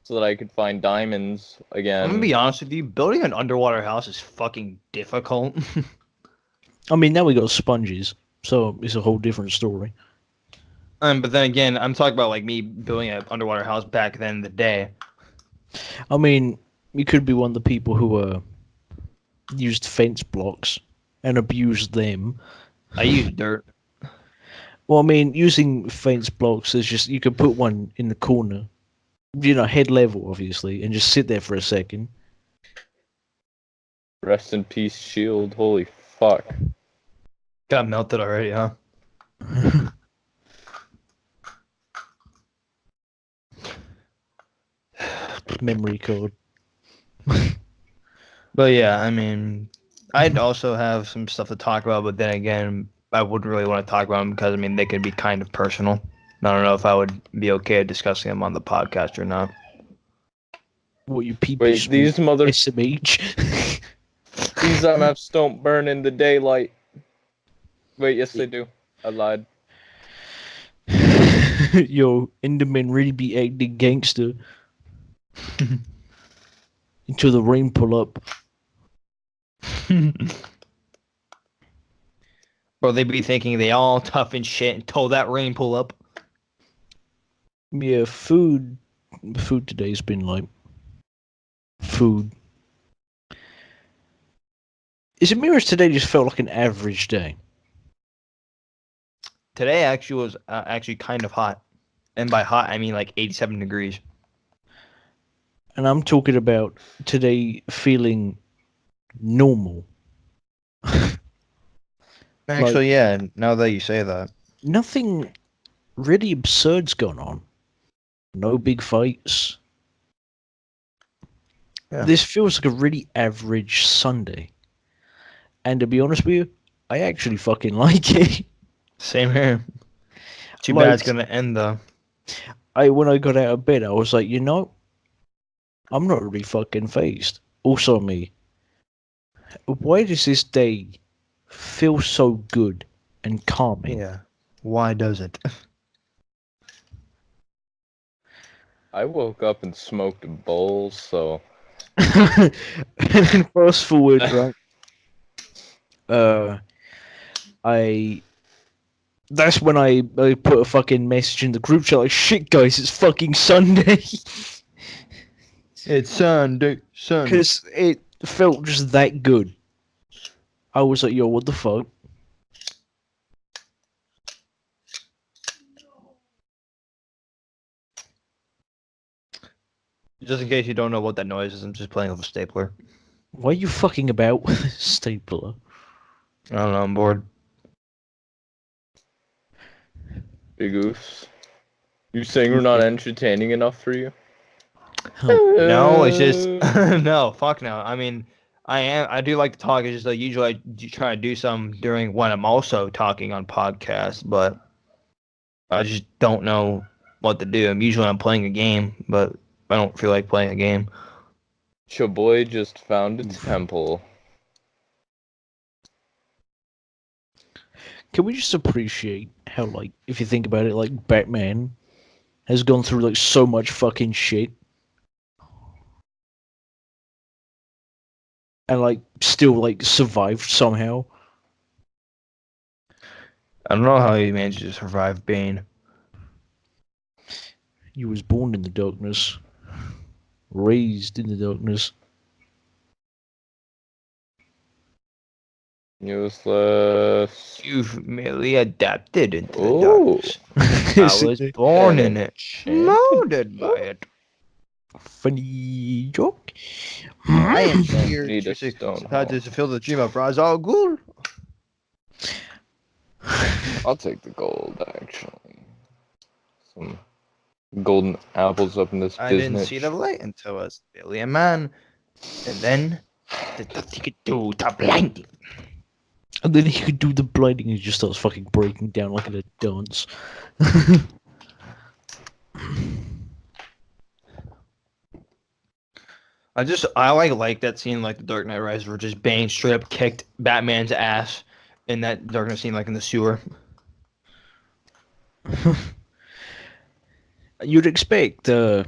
so that I could find diamonds I'm gonna again. be honest with you. Building an underwater house is fucking difficult. I mean, now we got sponges, so it's a whole different story. But then again, I'm talking about like me building an underwater house back then in the day. I mean, you could be one of the people who used fence blocks and abused them. I use dirt. Well, I mean, using fence blocks is just you could put one in the corner, head level, obviously, and just sit there for a second. Rest in peace, shield. Holy fuck. Got melted already, huh? Memory card. But yeah, I mean, I'd also have some stuff to talk about, but then again, I wouldn't really want to talk about them because I mean they could be kind of personal. I don't know if I would be okay discussing them on the podcast or not. What you people Wait, these mother SMH? these MFs don't burn in the daylight. Wait, yes they do. I lied. Yo, Enderman really be acting gangster until the rain pull up. Or they'd be thinking they all tough and shit until that rain pull up. Yeah, food today's been like food. Is it mirrors today just felt like an average day? Today actually was actually kind of hot, and by hot I mean like 87 degrees. And I'm talking about today feeling normal. Actually, yeah. Now that you say that, Nothing really absurd's gone on. No big fights. Yeah. This feels like a really average Sunday. And to be honest with you, I actually fucking like it. Same here. Too Like- bad it's gonna end though. When I got out of bed, I was like, you know, I'm not really fucking phased. Also, me. Why does this day feel so good and calming? Yeah. Why does it? I woke up and smoked bowls, so And then fast forward, right? I That's when I put a fucking message in the group chat like, shit guys, it's fucking Sunday. It's Sunday. Because it felt just that good. I was like, yo, what the fuck? Just in case you don't know what that noise is, I'm just playing with a stapler. Why are you fucking about with a stapler? I don't know, I'm bored. Big Oofs. You saying we're not entertaining enough for you? No, it's just no, fuck no. I mean, I do like to talk. It's just like usually I try to do some during when I'm also talking on podcasts, but I just don't know what to do. I'm playing a game, but I don't feel like playing a game. Your boy just found a temple. Can we just appreciate how, like, if you think about it, like, Batman has gone through, like, so much fucking shit. And, like, still, like, survived somehow. I don't know how he managed to survive Bane. He was born in the darkness. Raised in the darkness. Useless. You've merely adapted into the Oh. darkness. I was born in it, Enchanted molded by it. Funny joke. I am Don't here need to a stone how hole. to fulfill the dream of Ra's al Ghul. I'll take the gold, actually. Some golden apples up in this I business. didn't see the light until I was barely a man. And then the he could do the blinding. And then he could do the blinding and he just starts fucking breaking down like in a dance. I like that scene, like the Dark Knight Rises, where just Bane straight up kicked Batman's ass in that darkness scene, like in the sewer. You'd expect for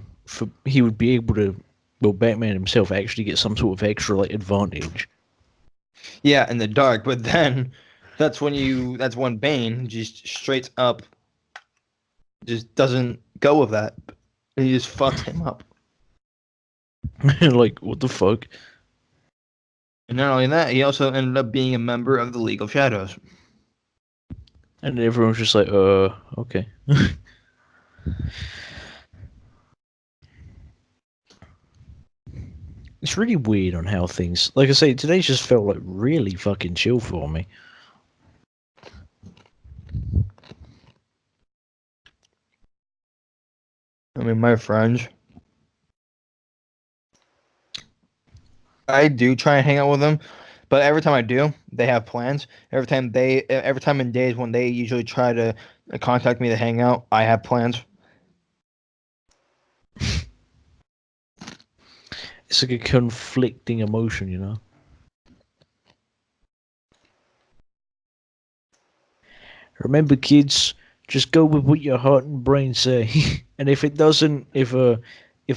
he would be able to, well, Batman himself actually get some sort of extra like advantage. Yeah, in the dark, but then that's when Bane just straight up just doesn't go with that. He just fucks him up. Like, what the fuck? And not only that, he also ended up being a member of the League of Shadows. And everyone's just like, okay. It's really weird on how things, like I say, today just felt like really fucking chill for me. I mean, my friends, I do try and hang out with them, but every time I do, they have plans. Every time in days when they usually try to contact me to hang out, I have plans. It's like a conflicting emotion, you know? Remember, kids, just go with what your heart and brain say. And if it doesn't, if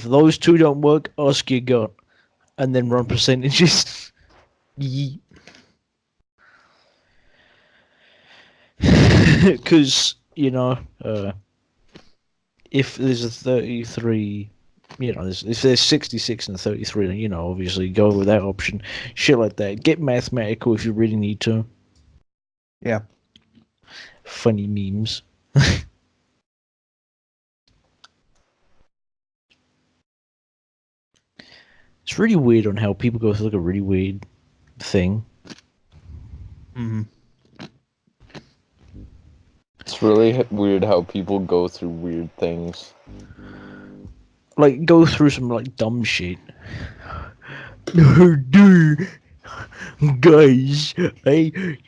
those two don't work, ask your gut. And then run percentages. Yeet. Because, you know, if there's a 33, you know, if there's 66 and 33, then, you know, obviously go with that option. Shit like that. Get mathematical if you really need to. Yeah. Funny memes. It's really weird on how people go through like a really weird thing. Mm-hmm. It's really weird how people go through weird things. Like, go through some like dumb shit. Dude, Guys, hey,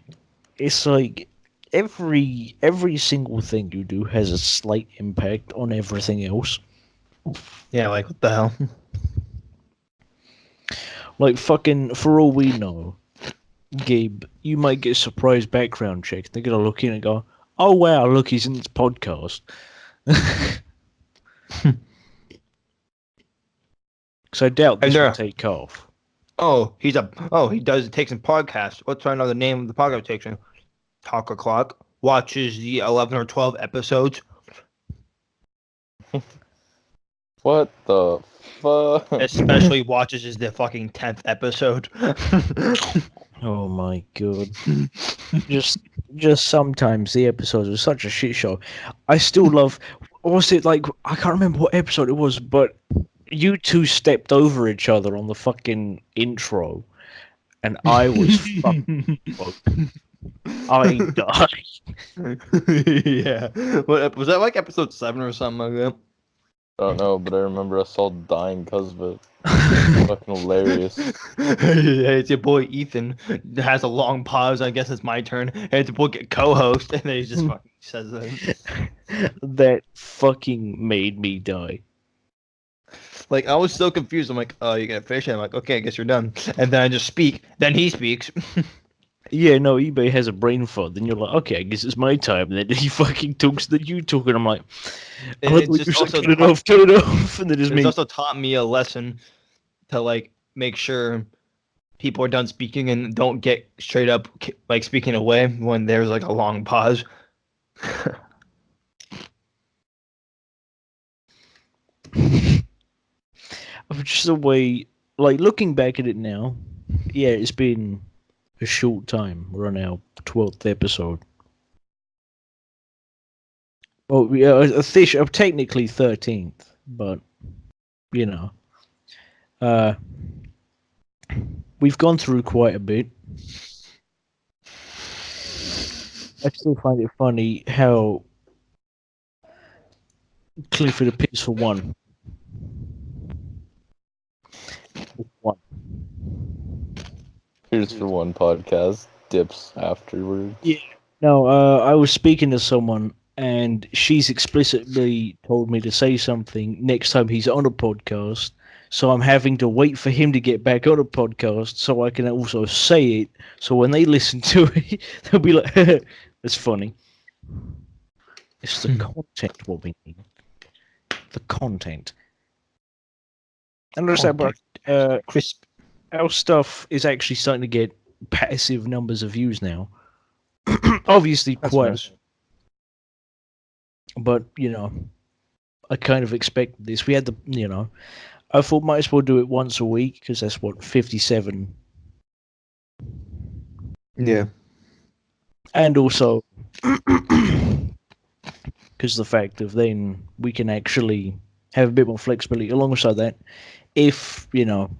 it's like every single thing you do has a slight impact on everything else. Yeah, like what the hell? Like fucking, for all we know, Gabe, you might get a surprise background check. They're gonna look in and go, "Oh wow, look, he's in this podcast." Because I doubt this will take off. Oh, he takes some podcasts. What's another name of the podcast takes in? Talk o'clock. Watches the 11 or 12 episodes. What the fuck? Especially watches the fucking 10th episode. Oh my god. just sometimes the episodes are such a shit show. I still love, was it like, I can't remember what episode it was, but you two stepped over each other on the fucking intro, and I was fucking I died. Yeah. What was that, like episode 7 or something like that? I don't know, but I remember us all dying because of it. Fucking hilarious. Hey, it's your boy Ethan. It has a long pause. I guess it's my turn. Hey, it's your boy co-host, and then he just fucking says that. That fucking made me die. Like, I was so confused. I'm like, oh, you're gonna finish it? I'm like, okay, I guess you're done. And then I just speak. Then he speaks. Yeah, no, eBay has a brain fart. Then you're like, okay, I guess it's my time. And then he fucking talks, then you talk, and I'm like, It's just also turn it off, and then it's me. It's also taught me a lesson to, like, make sure people are done speaking and don't get straight up, like, speaking away when there's, like, a long pause. Just the way, like, looking back at it now, yeah, it's been a short time. We're on our 12th episode. Well, yeah, technically 13th, but, you know, we've gone through quite a bit. I still find it funny how Clifford appears for one. Here's for one podcast. Dips afterwards. Yeah. No, I was speaking to someone, and she's explicitly told me to say something next time he's on a podcast. So I'm having to wait for him to get back on a podcast so I can also say it. So when they listen to it, they'll be like, "That's funny." It's the content what we need. The content. And there's that, but Crisp. our stuff is actually starting to get passive numbers of views now. Obviously, That's quite, nice. but you know, I kind of expected this. We had the, you know, I thought might as well do it once a week because that's what 57, Yeah. and also because the fact of then we can actually have a bit more flexibility. Alongside that, if you know,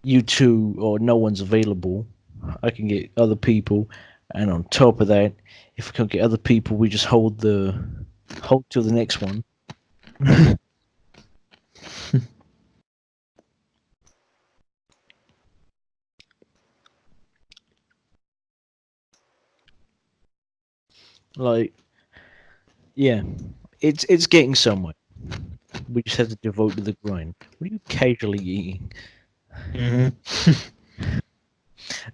you two or no one's available, I can get other people, and on top of that, if we can't get other people, we just hold till the next one. Like, yeah, it's getting somewhere. We just have to devote to the grind. What are you casually eating?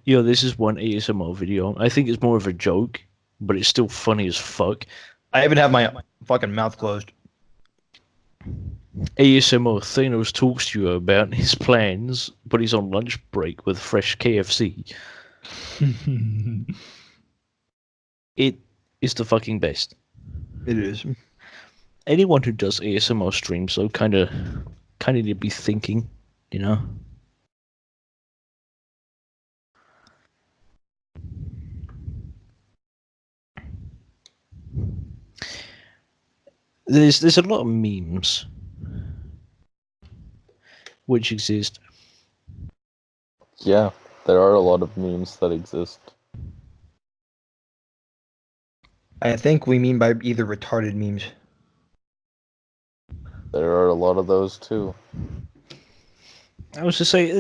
Yo, this is one ASMR video. I think it's more of a joke, but it's still funny as fuck. I even have my fucking mouth closed. ASMR Thanos talks to you about his plans, but he's on lunch break with fresh KFC. It is the fucking best. It is. Anyone who does ASMR streams, though, kind of need to be thinking, you know. There's a lot of memes which exist. Yeah, there are a lot of memes that exist. I think we mean by either retarded memes. There are a lot of those too. I was to say,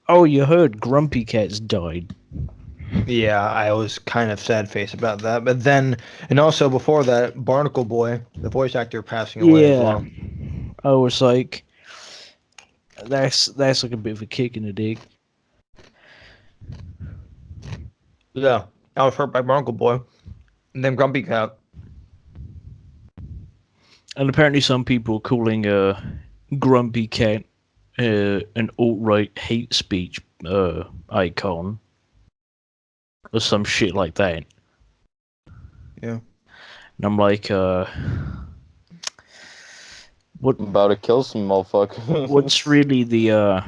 Oh, you heard Grumpy Cat's died. Yeah, I was kind of sad face about that. But then, and also before that, Barnacle Boy, the voice actor, passing away as Yeah. well. I was like, that's like a bit of a kick in the dick. Yeah, I was hurt by Barnacle Boy, and then Grumpy Cat. And apparently some people are calling Grumpy Cat an alt-right hate speech icon. Or some shit like that. Yeah. And I'm like, what? I'm about to kill some motherfuckers. What's really the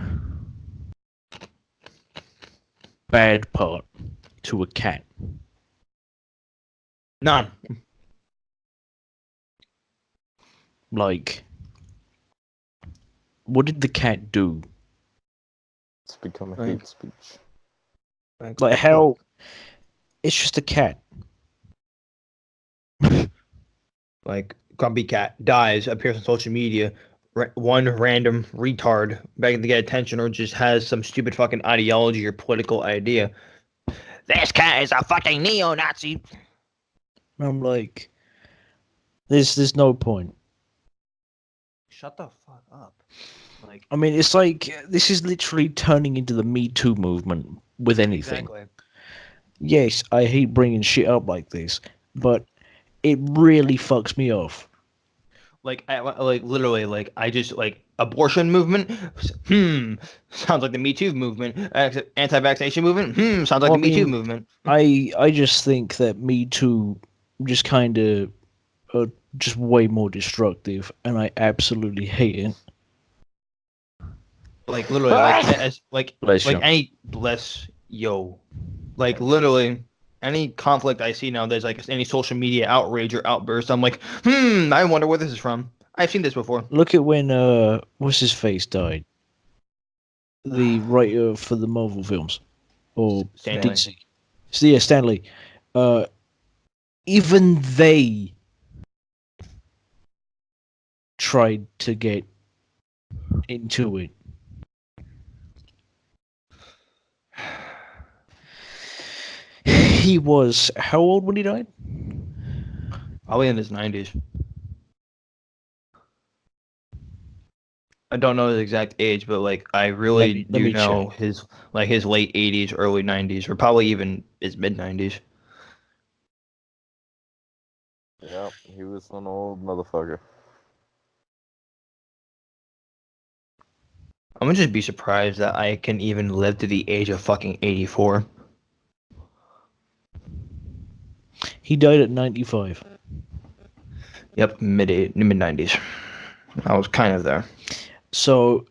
bad part to a cat? None. Like, what did the cat do? It's become a Right. hate speech. Like, how? It's just a cat. Like Grumpy Cat dies, appears on social media. One random retard begging to get attention, or just has some stupid fucking ideology or political idea. This cat is a fucking neo-Nazi. I'm like, there's no point. Shut the fuck up. Like, I mean, it's like this is literally turning into the Me Too movement with anything. exactly. Yes, I hate bringing shit up like this, but it really fucks me off. Like, literally, like, I just, like, abortion movement, sounds like the Me Too movement. Anti-vaccination movement, sounds like Well, the I Me Too mean, movement. I just think that Me Too just kind of just way more destructive, and I absolutely hate it. Like, literally, like Bless you. any, like, literally, any conflict I see now, there's, like, any social media outrage or outburst, I'm like, I wonder where this is from. I've seen this before. Look at when what's his face died, the writer for the Marvel films, or Stanley. DC. So, yeah, Stanley. Even they tried to get into it. He was how old when he died? Probably in his 90s. I don't know his exact age, but like I really Let me do know check. his late 80s, early 90s, or probably even his mid 90s. Yep, he was an old motherfucker. I'm gonna just be surprised that I can even live to the age of fucking 84. He died at 95. Yep, mid 90s. I was kind of there. So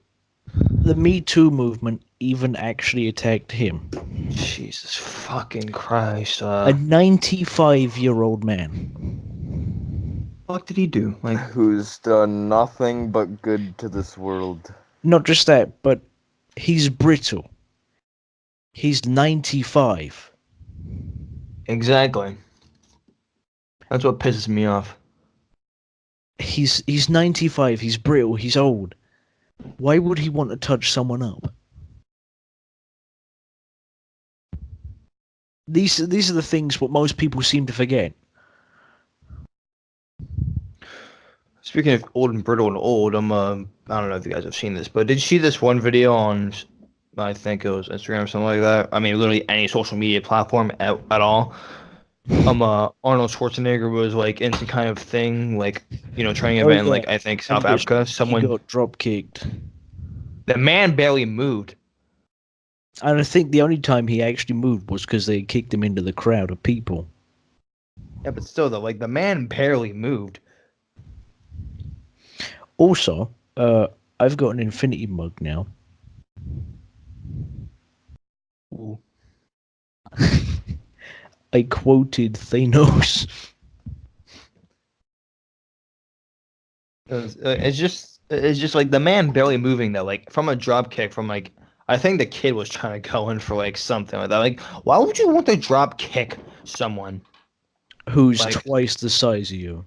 the Me Too movement even actually attacked him. Jesus fucking Christ! A 95-year-old man. What did he do? Like, Who's done nothing but good to this world. Not just that, but he's brittle. He's 95. exactly. That's what pisses me off. He's 95. He's brittle. He's old. Why would he want to touch someone up? These are the things what most people seem to forget. Speaking of old and brittle and old, I don't know if you guys have seen this, but did you see this one video on, I think it was Instagram or something like that? I mean, literally any social media platform at all. Arnold Schwarzenegger was like in some kind of thing, like, training event in, like, I think South Africa. He got drop kicked. The man barely moved. And I think the only time he actually moved was because they kicked him into the crowd of people. Yeah, but still though, like the man barely moved. Also, I've got an infinity mug now. Ooh. I quoted Thanos. It's just like the man barely moving though, like from a drop kick from like, I think the kid was trying to go in for like something like that. Like, why would you want to drop kick someone Who's like, twice the size of you?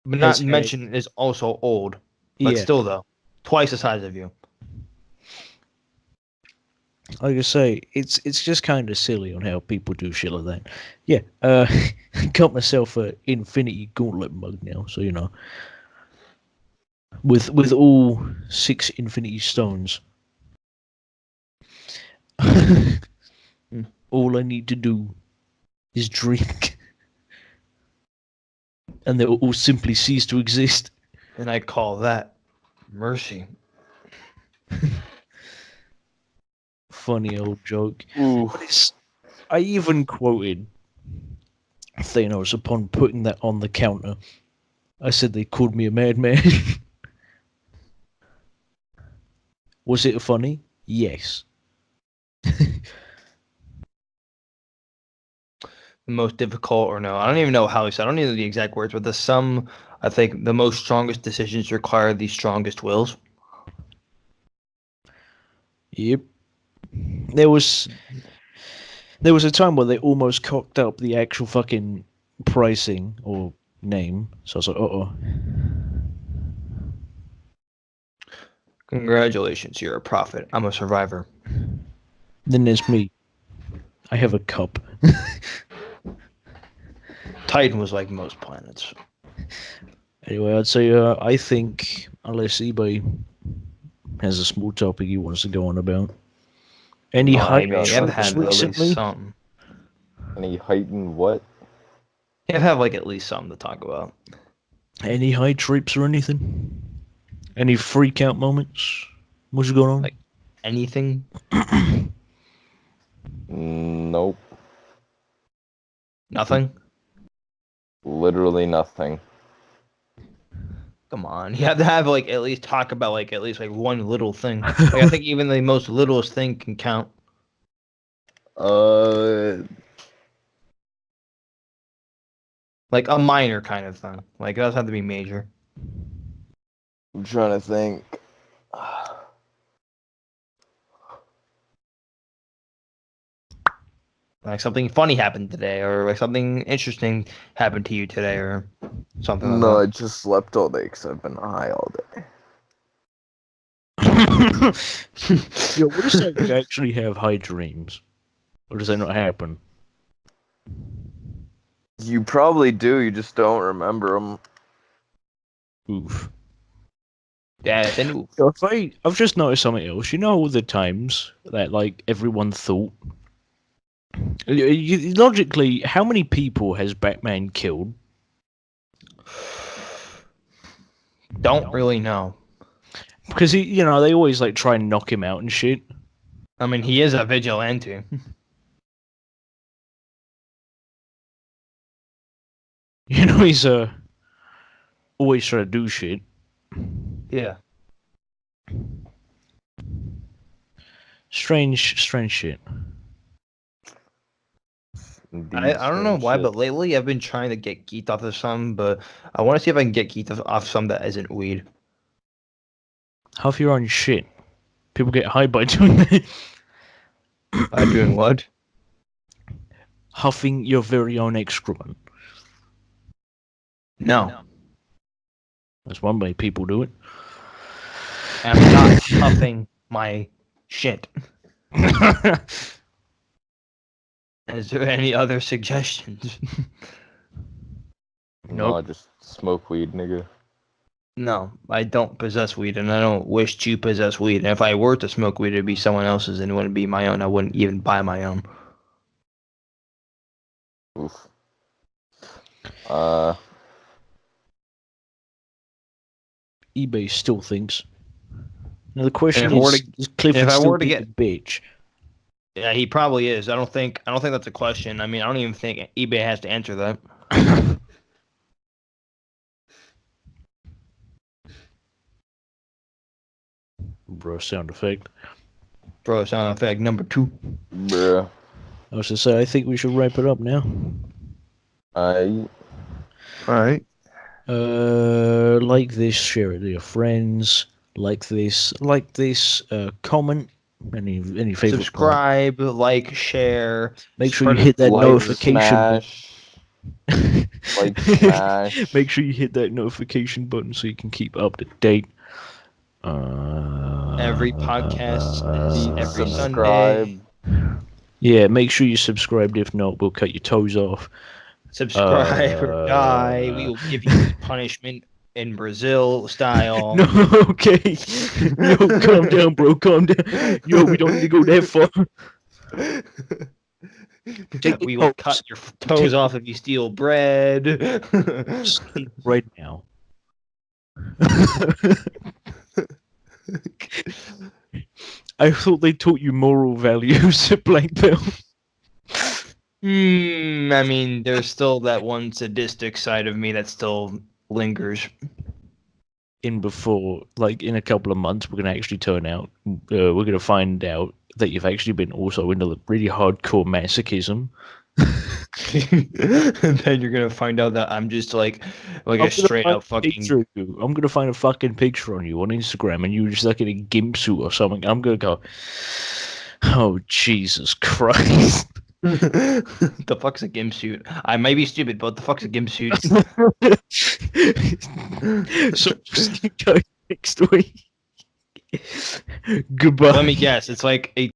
but not His mention is also old, but Yeah. still though, twice the size of you. like I say, it's just kind of silly on how people do shit like that. Yeah, got myself a Infinity Gauntlet mug now, so you know, with all 6 Infinity Stones. All I need to do is drink, and they will all simply cease to exist. And I call that mercy. Funny old joke. Ooh. But I even quoted Thanos upon putting that on the counter. I said they called me a madman. Was it funny? Yes. The most difficult, or no, I don't even know how he said. I don't even know the exact words, but I think the most strongest decisions require the strongest wills. Yep. There was a time where they almost cocked up the actual fucking pricing or name. So I was like, uh-oh. Congratulations, you're a prophet. I'm a survivor. Then there's me. I have a cup. Titan was like most planets. Anyway, I'd say I think unless eBay has a small topic he wants to go on about. Any Oh, hype you have to trumps have at recently? least something. Any heightened what? You have to have like at least something to talk about. Any high trips or anything? Any freak out moments? What's going on? Like anything? Nope. Nothing? Literally nothing. Come on. You have to have like at least talk about like at least like one little thing. Like, I think even the most littlest thing can count. Like a minor kind of thing. Like it doesn't have to be major. I'm trying to think. Like something funny happened today, or like something interesting happened to you today, or something like No, I that. just slept all day because I've been high all day. Yo, what is that? You actually have high dreams, or does that not happen? You probably do, you just don't remember them. Oof. Yeah, then Yo, I've just noticed something else. You know, all the times that like everyone thought. Logically, how many people has Batman killed? don't really know. Because they always like try and knock him out and shit. I mean, he is a vigilante. He's always trying to do shit. Yeah. Strange shit. I don't know why, but lately I've been trying to get geeked off of some, but I want to see if I can get geeked off some that isn't weed. Half your own shit. People get high by doing that. By doing what? Huffing your very own excrement. No. That's one way people do it. I'm not huffing my shit. Is there any other suggestions? No, I Nope. just smoke weed, nigga. No, I don't possess weed, and I don't wish to possess weed. And if I were to smoke weed, it'd be someone else's, and it wouldn't be my own. I wouldn't even buy my own. Oof. eBay still thinks. Now the question And if I were is Clifford if I still were to being get- a bitch? Yeah, he probably is. I don't think that's a question. I mean, I don't even think eBay has to answer that. Bro, sound effect. Bro, sound effect number 2. Bruh. I was to say, I think we should wrap it up now. I Alright. Like this, share it to your friends. Like this, comment. Any favorite comment. Subscribe, like, share. Make sure you spread hit that like, notification button. smash. Like, smash. Make sure you hit that notification button so you can keep up to date. Every podcast is every Subscribe. Sunday. Yeah, make sure you subscribed. If not, we'll cut your toes off. Subscribe or die. We will give you punishment in Brazil style. No, okay. Yo, calm down, bro. Calm down. Yo, we don't need to go that far. We will cut your toes off if you steal bread. Right now. I thought they taught you moral values at Black Belt. I mean, there's still that one sadistic side of me that still lingers. In a couple of months, we're gonna actually turn out. We're gonna find out that you've actually been also into really hardcore masochism. And then you're gonna find out that I'm just like a straight up fucking. I'm gonna find a fucking picture on you on Instagram, and you're just like in a gimp suit or something. I'm gonna go, oh Jesus Christ! The fuck's a gimp suit? I may be stupid, but what the fuck's a gimp suit? So go next week. Goodbye. Let me guess. It's like a